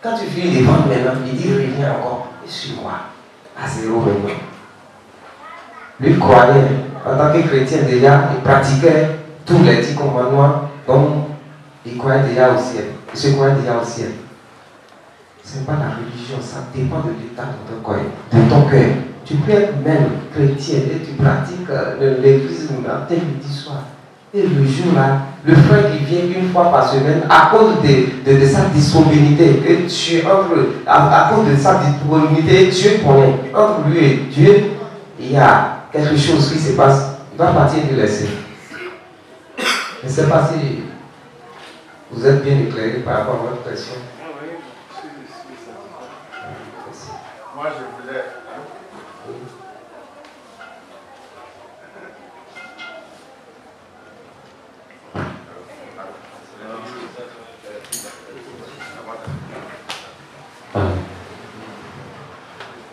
S7: Quand tu finis de vendre maintenant, il dit, reviens encore, et suis-moi, à zéro maintenant. Lui croyait, en tant que chrétien déjà, il pratiquait tous les 10 commandements, donc il croyait déjà au ciel. Il se croyait déjà au ciel. Ce n'est pas la religion, ça dépend de l'état de ton cœur. Tu peux être même chrétien et tu pratiques l'église matin, midi, soir. Et le jour là, le frère qui vient une fois par semaine, à cause de sa disponibilité, que tu à cause de sa disponibilité, Dieu connaît. Entre lui et Dieu, il y a quelque chose qui se passe. Il va partir de laisser. Je ne sais pas si vous êtes bien éclairé par rapport à votre question.
S8: Moi, je voulais.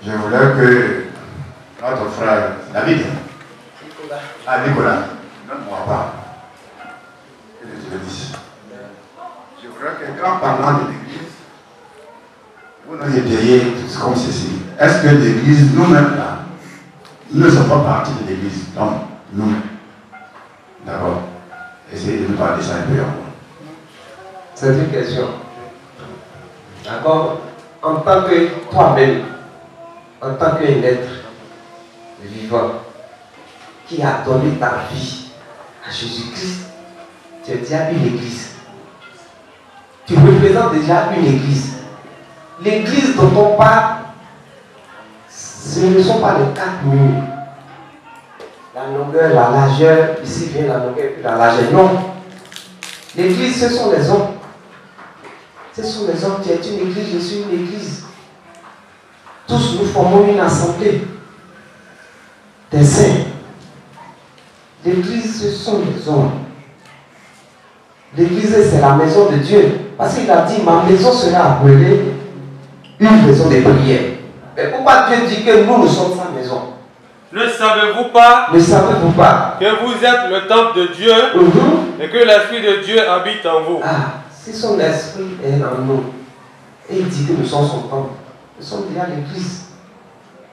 S2: Je voulais que notre frère David, Nicolas, donne-moi pas, que je le dise. Je voudrais que quand parlant de l'église, vous nous aideriez comme ceci. Est-ce que l'église, nous-mêmes là, nous ne sommes pas partie de l'église? Non, nous. D'abord, essayez de nous parler ça un peu encore.
S7: C'est une question. D'accord? En tant que toi-même, en tant qu'un être vivant qui a donné ta vie à Jésus-Christ, tu es déjà une église. Tu représentes déjà une église. L'église dont on parle, ce ne sont pas les 4 murs. la longueur, la largeur, ici vient la longueur et la largeur. Non. L'église, ce sont les hommes. Ce sont les hommes. Tu es une église, je suis une église. Tous nous formons une assemblée des saints. L'église, ce sont les hommes. L'église, c'est la maison de Dieu. Parce qu'il a dit, ma maison sera appelée une maison de prière. Mais pourquoi Dieu dit que nous sommes sa maison?
S4: Ne savez-vous pas
S7: Ne savez-vous pas
S4: que vous êtes le temple de Dieu et que l'Esprit de Dieu habite en vous?
S7: Ah, si son esprit est en nous, et il dit que nous sommes son temple, nous sommes déjà l'église.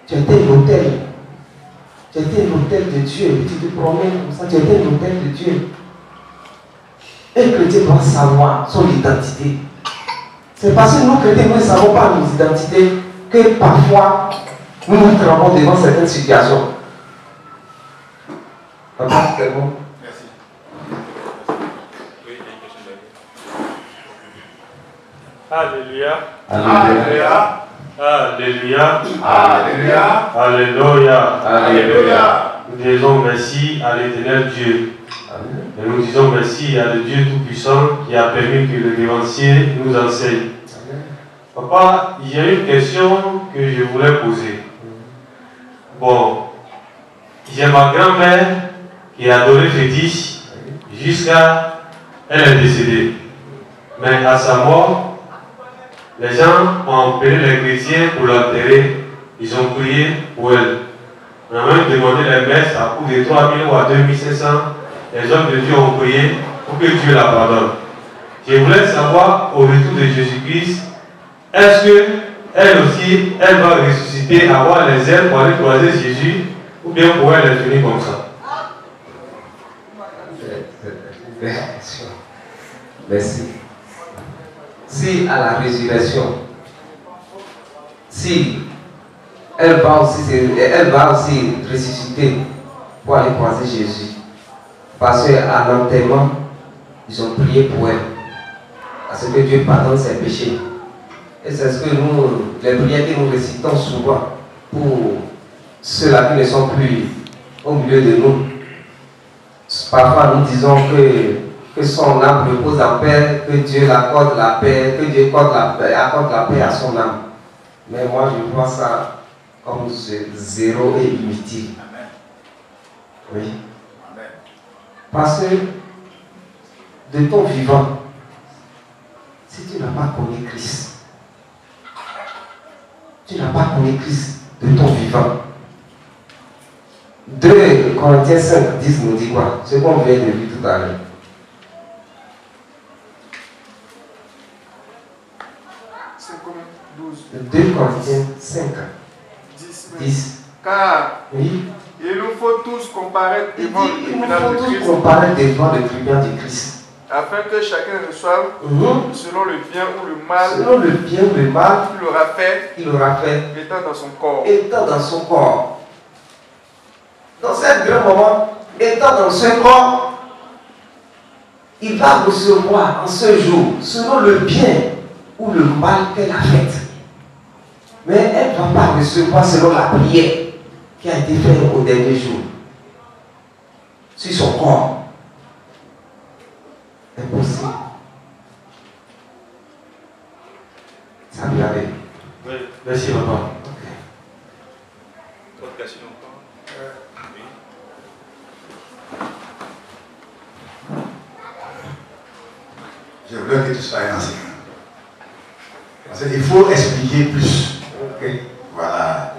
S7: Tu étais l'autel. Tu étais l'autel de Dieu. Et tu te promènes comme ça, tu étais l'autel de Dieu. Un chrétien doit savoir son identité. C'est parce que nous chrétiens, nous ne savons pas nos identités que parfois nous nous trouvons devant certaines situations. Papa, c'est bon?
S1: Merci. Oui, il y a une question
S4: Alléluia.
S6: Alléluia. Alléluia.
S5: Alléluia.
S6: Alléluia.
S5: Alléluia.
S6: Nous disons merci à l'éternel Dieu. Et nous disons merci à le Dieu Tout-Puissant qui a permis que le dévancier nous enseigne. Papa, il y a une question que je voulais poser. Bon, j'ai ma grand-mère qui a adoré fétiche jusqu'à elle est décédée. Mais à sa mort, les gens ont appelé les chrétiens pour l'enterrer. Ils ont prié pour elle. On a même demandé les messes à coût de 3 000 ou à 2 500. Les hommes de Dieu ont prié pour que Dieu la pardonne. Je voulais savoir, au retour de Jésus-Christ, est-ce qu'elle aussi, elle va ressusciter, avoir les ailes pour aller croiser Jésus, ou bien pour elle est venue comme ça?
S7: Merci. Si à la résurrection, si elle va aussi ressusciter pour aller croiser Jésus, parce qu'à l'enterrement, ils ont prié pour elle, parce que Dieu pardonne ses péchés. Et c'est ce que nous, les prières que nous récitons souvent pour ceux-là qui ne sont plus au milieu de nous. Parfois nous disons que son âme repose en paix, que Dieu accorde la paix, que Dieu accorde la paix à son âme. Mais moi je vois ça comme zéro et inutile. Oui. Parce que de ton vivant, si tu n'as pas connu Christ, tu n'as pas connu Christ de ton vivant. 2 Corinthiens 5, 10 nous dit quoi? Ce qu'on vient de lire tout à l'heure. 2 Corinthiens 5, 10.
S8: Car
S7: oui.
S8: Il nous faut tous comparaître devant le
S7: tribunal de Christ.
S8: Afin que chacun reçoive selon le bien ou le mal, qu'il aura fait, étant dans son corps.
S7: Dans cet grand moment, étant dans ce corps, il va recevoir en ce jour, selon le bien ou le mal qu'elle a fait. Mais elle ne va pas recevoir selon la prière qui a été faite au dernier jour. Sur son corps. Impossible. Ça vous l'avez.
S6: Oui, merci papa.
S1: Autre question encore? Oui.
S2: Je voudrais que tu sois un enseignant. Parce qu'il faut expliquer plus. Okay. Voilà.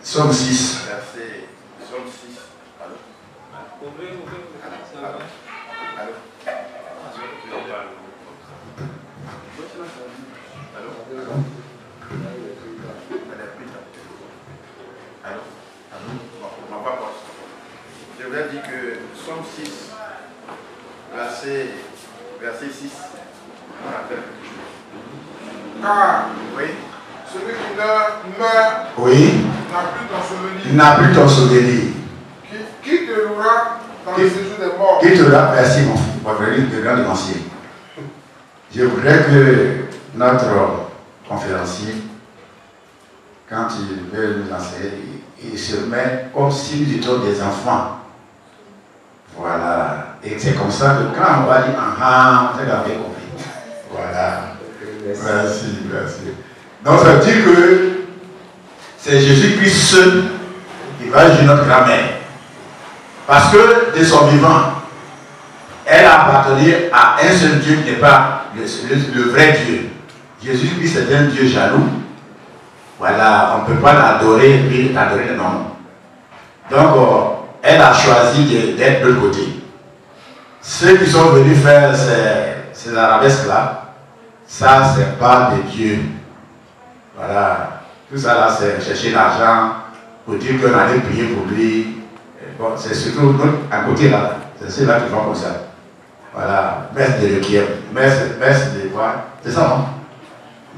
S2: Somme 6.
S8: Verset Somme 6. Allô? Je voudrais dire que Somme 6, verset 6, on rappelle quelque chose.
S5: Car
S8: oui.
S5: Celui qui meurt
S2: oui.
S5: n'a plus ton souvenir.
S2: N'a plus ton souvenir.
S5: Qui te louera dans le séjour des morts?
S2: Qui te louera? Merci mon fils, pour venir de grand dévancier. Je voudrais que notre conférencier, quand il veut nous enseigner, il se met comme si nous étions des enfants. Voilà. Et c'est comme ça que quand on va dire ah, vous avez compris. Voilà. Merci, merci. Donc ça veut dire que c'est Jésus-Christ seul qui va juger notre grand-mère. Parce que de son vivant, elle a appartenu à un seul Dieu qui n'est pas le vrai Dieu. Jésus-Christ est un Dieu jaloux. Voilà, on ne peut pas l'adorer et l'adorer non. Donc, elle a choisi d'être de l'autre côté. Ceux qui sont venus faire ces arabesques-là, ça, c'est pas de Dieu. Voilà. Tout ça là, c'est chercher l'argent pour dire qu'on allait prier pour lui. Bon, c'est surtout à côté là. C'est ceux-là qui font comme ça. Voilà. Messe de requiem. Messe de quoi? C'est ça, non?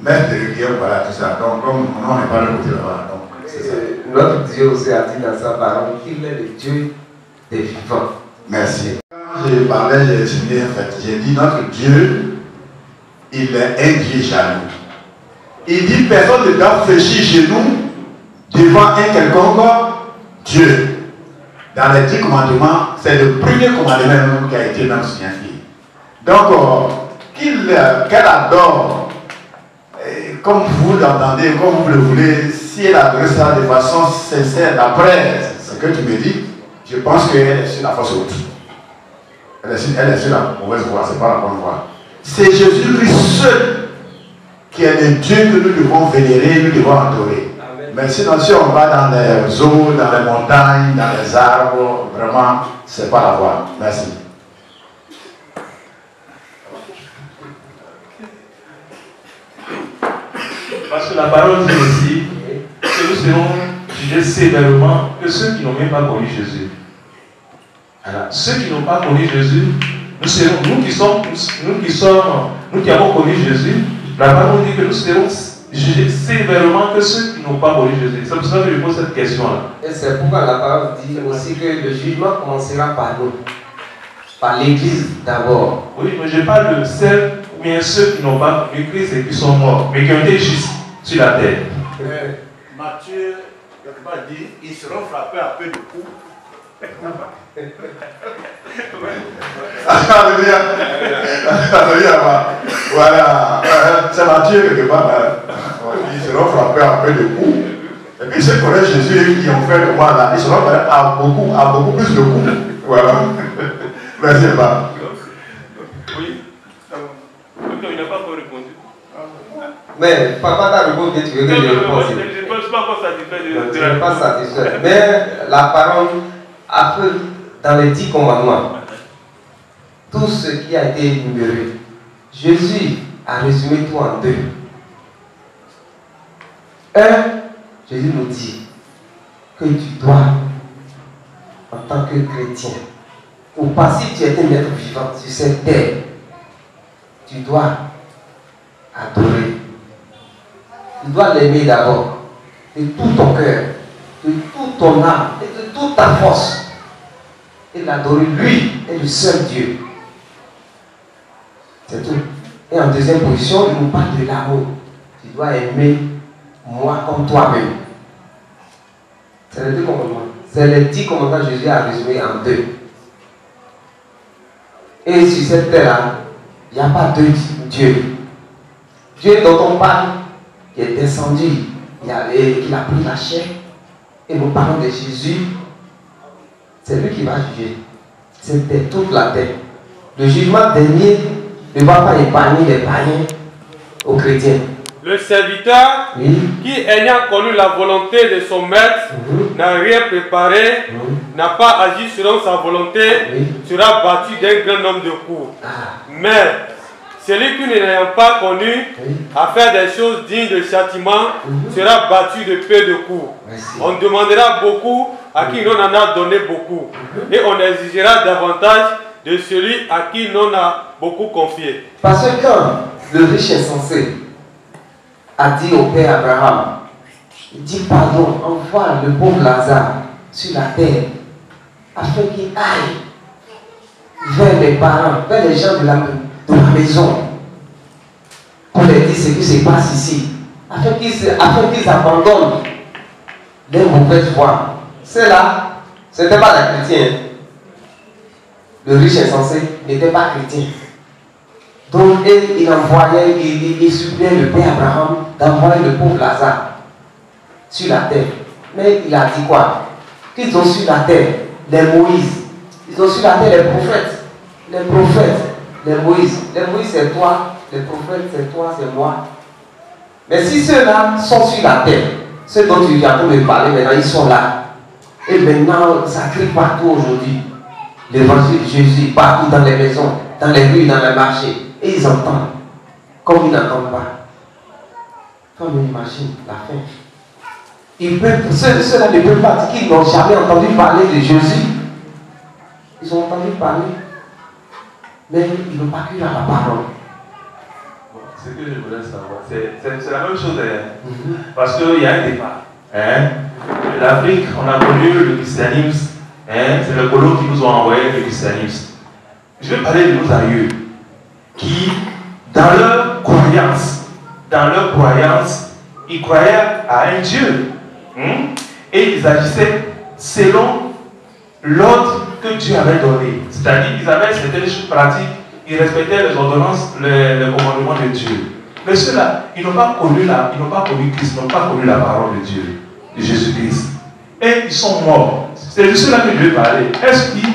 S2: Messe de requiem, voilà, tout ça. Donc, comme on n'est pas de côté là-bas.
S7: Notre Dieu aussi a dit dans sa parole qu'il est le Dieu des vivants.
S2: Merci. Quand je parlais, j'ai expliqué en fait. J'ai dit notre Dieu, il est un Dieu jaloux. Il dit personne ne doit fléchir chez nous devant un quelconque Dieu. Dans les 10 commandements, c'est le premier commandement qui a été même signifié. Donc, qu'elle adore, comme vous l'entendez, comme vous le voulez, si elle adore ça de façon sincère, d'après ce que tu me dis, je pense qu'elle est sur la fausse route. Elle est sur la mauvaise voie, ce n'est pas la bonne voie. C'est Jésus-Christ seul qui est le Dieu que nous devons vénérer, nous devons adorer. Amen. Mais sinon, si on va dans les eaux, dans les montagnes, dans les arbres, vraiment, ce n'est pas la voie. Merci.
S6: Parce que la parole dit aussi que nous serons jugés sévèrement que ceux qui n'ont même pas connu Jésus. Alors, ceux qui n'ont pas connu Jésus, nous qui avons connu Jésus, la parole dit que nous serons jugés sévèrement que ceux qui n'ont pas connu Jésus. C'est pour ça que je pose cette question-là.
S7: Et c'est pourquoi la parole dit aussi que le jugement commencera par nous, par l'Église d'abord.
S6: Oui, mais je parle de celles ou bien ceux qui n'ont pas connu Christ et qui sont morts, mais qui ont été justes sur la terre.
S2: Matthieu, quelque part dit, ils seront frappés à peu de coups. Alléluia. Alléluia. Voilà. C'est Matthieu quelque part. Ils seront frappés à peu de coups. Et puis ceux qui connaissent Jésus qui ont fait le mal là, ils seront frappés à beaucoup plus de coups. Voilà. Merci, Papa.
S4: Oui. Il n'a pas encore répondu.
S7: Mais papa t'a répondu, tu veux que je réponde.
S4: Je ne suis pas encore satisfait de
S7: tu n'es pas satisfait. Mais la parole a fait dans les 10 commandements tout ce qui a été énuméré. Jésus a résumé tout en deux. Jésus nous dit que tu dois, en tant que chrétien, ou pas si tu es un être vivant sur cette terre, tu dois adorer. Tu dois l'aimer d'abord, de tout ton cœur, de toute ton âme et de toute ta force. Et l'adorer, lui est le seul Dieu. C'est tout. Et en deuxième position, il nous parle de l'amour. Tu dois aimer moi comme toi-même. C'est les 2 commandements. C'est les 10 commandements que Jésus a résumés en 2. Et sur cette terre-là, il n'y a pas 2 dieux. Dieu dont on parle, qui est descendu, qui a pris la chair, et nous parlons de Jésus, c'est lui qui va juger. C'était toute la terre. Le jugement dernier ne va pas épargner les païens aux chrétiens.
S4: Le serviteur qui, ayant connu la volonté de son maître, n'a rien préparé, n'a pas agi selon sa volonté, sera battu d'un grand nombre de coups. Mais celui qui n'ayant pas connu à faire des choses dignes de châtiment sera battu de peu de coups. On demandera beaucoup à qui l'on en a donné beaucoup, et on exigera davantage de celui à qui l'on a beaucoup confié.
S7: Parce que quand le riche insensé a dit au père Abraham, il dit pardon, envoie le pauvre Lazare sur la terre afin qu'il aille vers les parents, vers les gens de la maison pour leur dire ce qui se passe ici, afin qu'ils abandonnent les mauvaises voies. Ceux-là, ce n'était pas des chrétiens. Le riche insensé n'était pas chrétien. Donc, il envoyait, il suppliait le père Abraham d'envoyer le pauvre Lazare sur la terre. Mais il a dit quoi? Qu'ils ont sur la terre les Moïse. Ils ont sur la terre les prophètes. Les prophètes, les Moïse. Les Moïse, c'est toi. Les prophètes, c'est toi, c'est moi. Mais si ceux-là sont sur la terre, ceux dont tu viens de parler maintenant, ils sont là. Et maintenant, ça crie partout aujourd'hui. L'évangile de Jésus, partout dans les maisons, dans les rues, dans les marchés. Et ils entendent, comme ils n'entendent pas. Comme on imagine la fin. Ceux-là ne peuvent pas dire qu'ils n'ont jamais entendu parler de Jésus. Ils ont entendu parler, mais ils n'ont pas cru à la parole.
S6: Bon, ce que je voulais savoir, c'est la même chose, parce qu'il y a un débat. L'Afrique, on a connu le christianisme, c'est le colon qui nous ont envoyé le christianisme. Je vais parler de nos aïeux qui, dans leur croyance, ils croyaient à un Dieu. Et ils agissaient selon l'ordre que Dieu avait donné. C'est-à-dire qu'ils avaient certaines choses pratiques, ils respectaient les ordonnances, les commandements de Dieu. Mais ceux-là, ils n'ont pas connu Christ, ils n'ont pas connu la parole de Dieu, de Jésus-Christ. Et ils sont morts. C'est de cela que je veux parler. Est-ce qu'ils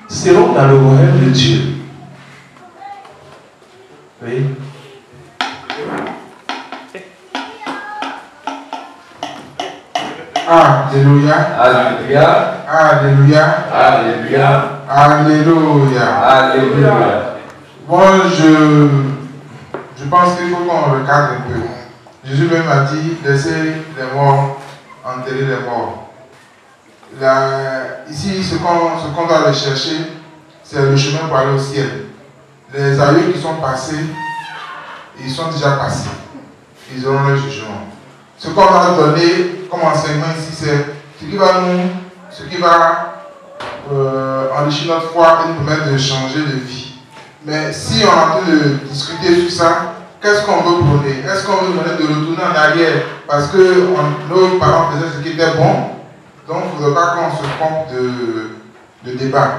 S6: seront dans le royaume de Dieu? Oui.
S5: Alléluia.
S7: Alléluia.
S5: Alléluia.
S7: Alléluia.
S5: Alléluia.
S7: Alléluia.
S5: Bon, je pense qu'il faut qu'on regarde un peu. Jésus même a dit, laissez les morts enterrer les morts. Ici, ce qu'on doit rechercher, c'est le chemin pour aller au ciel. Les aïeux qui sont passés, ils sont déjà passés. Ils auront le jugement. Ce qu'on va donner comme enseignement ici, c'est ce qui va enrichir notre foi et nous permettre de changer de vie. Mais si on est en train de discuter sur ça, qu'est-ce qu'on veut prôner? Est-ce qu'on veut demander de retourner en arrière parce que nos parents faisaient ce qui était bon? Donc il ne faudrait pas qu'on se trompe de débat.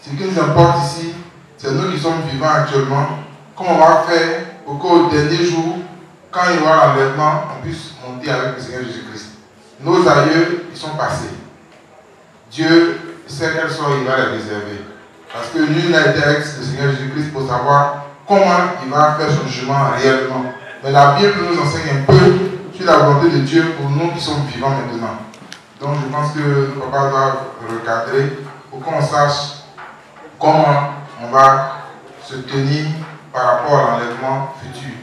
S5: Ce qui nous importe ici, c'est nous qui sommes vivants actuellement, comment on va faire pour qu'au dernier jour, quand il y aura l'enlèvement, on puisse monter avec le Seigneur Jésus-Christ. Nos aïeux, ils sont passés. Dieu sait quel sort il va les réserver. Parce que nul n'a été avec le Seigneur Jésus-Christ pour savoir comment il va faire son jugement réellement. Mais la Bible nous enseigne un peu sur la volonté de Dieu pour nous qui sommes vivants maintenant. Donc je pense que nos papas doivent recadrer pour qu'on sache comment on va se tenir par rapport à l'enlèvement futur.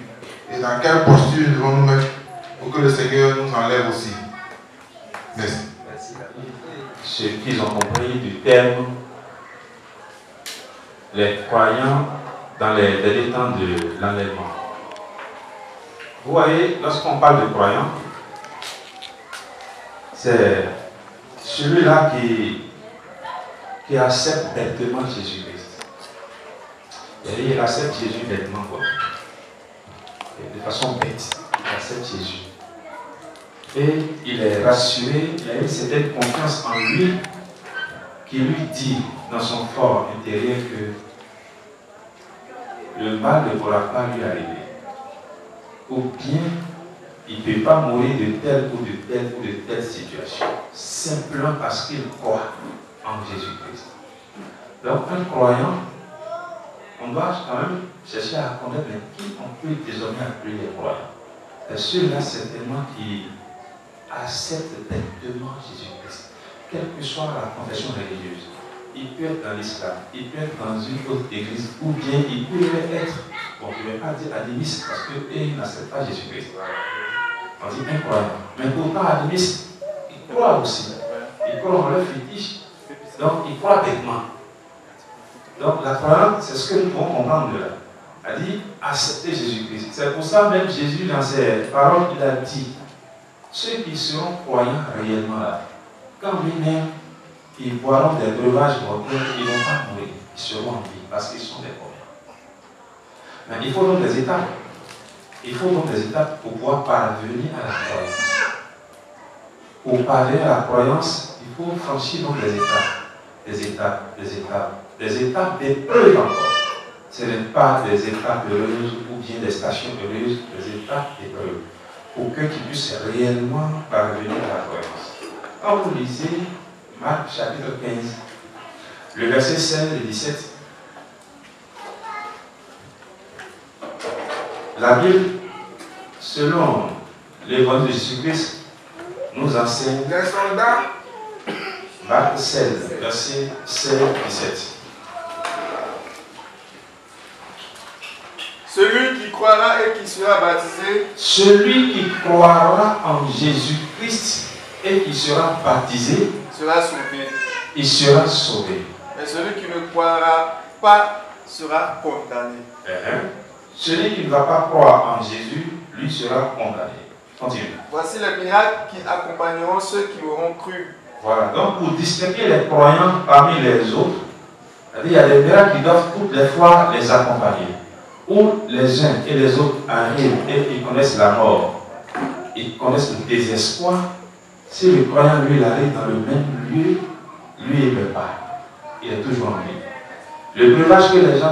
S5: Et dans quelle posture nous devons nous mettre pour que le Seigneur nous enlève aussi. Merci.
S1: Ce qu'ils ont compris du terme, les croyants dans les derniers temps de l'enlèvement. Vous voyez, lorsqu'on parle de croyants, c'est celui-là qui accepte bêtement Jésus-Christ. Il accepte Jésus bêtement, quoi. De façon bête, il accepte Jésus. Et il est rassuré, il a une certaine confiance en lui qui lui dit dans son fort intérieur que le mal ne pourra pas lui arriver. Ou bien il ne peut pas mourir de telle ou de telle situation, simplement parce qu'il croit en Jésus-Christ. Donc un croyant, on doit quand même chercher à connaître qui on peut désormais appeler les croyants. C'est ceux-là certainement qui acceptent bêtement Jésus-Christ, quelle que soit la confession religieuse. Il peut être dans l'islam, il peut être dans une autre église, ou bien il peut être, bon, je ne vais pas dire animiste parce qu'ils n'acceptent pas Jésus-Christ. On dit incroyant. Mais pourtant, animiste, ils croient aussi. Ils croient en leur fétiche. Donc, ils croient bêtement. Donc, la croyance, c'est ce que nous devons comprendre de là. Elle dit accepter Jésus-Christ. C'est pour ça même Jésus, dans ses paroles, il a dit ceux qui seront croyants réellement là, quand lui-même, ils boiront des breuvages mortels, ils ne vont pas mourir. Ils seront en vie parce qu'ils sont des croyants. Mais il faut donc des étapes. Il faut donc des étapes pour pouvoir parvenir à la croyance. pour parvenir à la croyance, il faut franchir donc les étapes, des étapes d'épreuve encore. Ce n'est pas des étapes heureuses ou bien des stations heureuses, des étapes d'épreuve, pour que tu puisses réellement parvenir à la croyance. Quand vous lisez Marc chapitre 15, le verset 16 et 17, la Bible, selon l'évangile de Jésus-Christ, nous enseigne
S5: Les soldats,
S1: Marc 16, verset 16 et 17.
S8: Celui qui croira et qui sera baptisé,
S1: Celui qui croira en Jésus-Christ et qui sera baptisé,
S8: sera sauvé.
S1: il sera sauvé.
S8: Mais celui qui ne croira pas sera condamné.
S1: Celui qui ne va pas croire en Jésus, lui sera condamné. Continue.
S8: Voici les miracles qui accompagneront ceux qui auront cru.
S1: Voilà. Donc, pour distinguer les croyants parmi les autres, il y a des miracles qui doivent toutes les fois les accompagner. Où les uns et les autres arrivent et ils connaissent la mort, ils connaissent le désespoir. Si le croyant, lui, il arrive dans le même lieu, lui, il ne peut pas. Il est toujours en vie. Le breuvage que les gens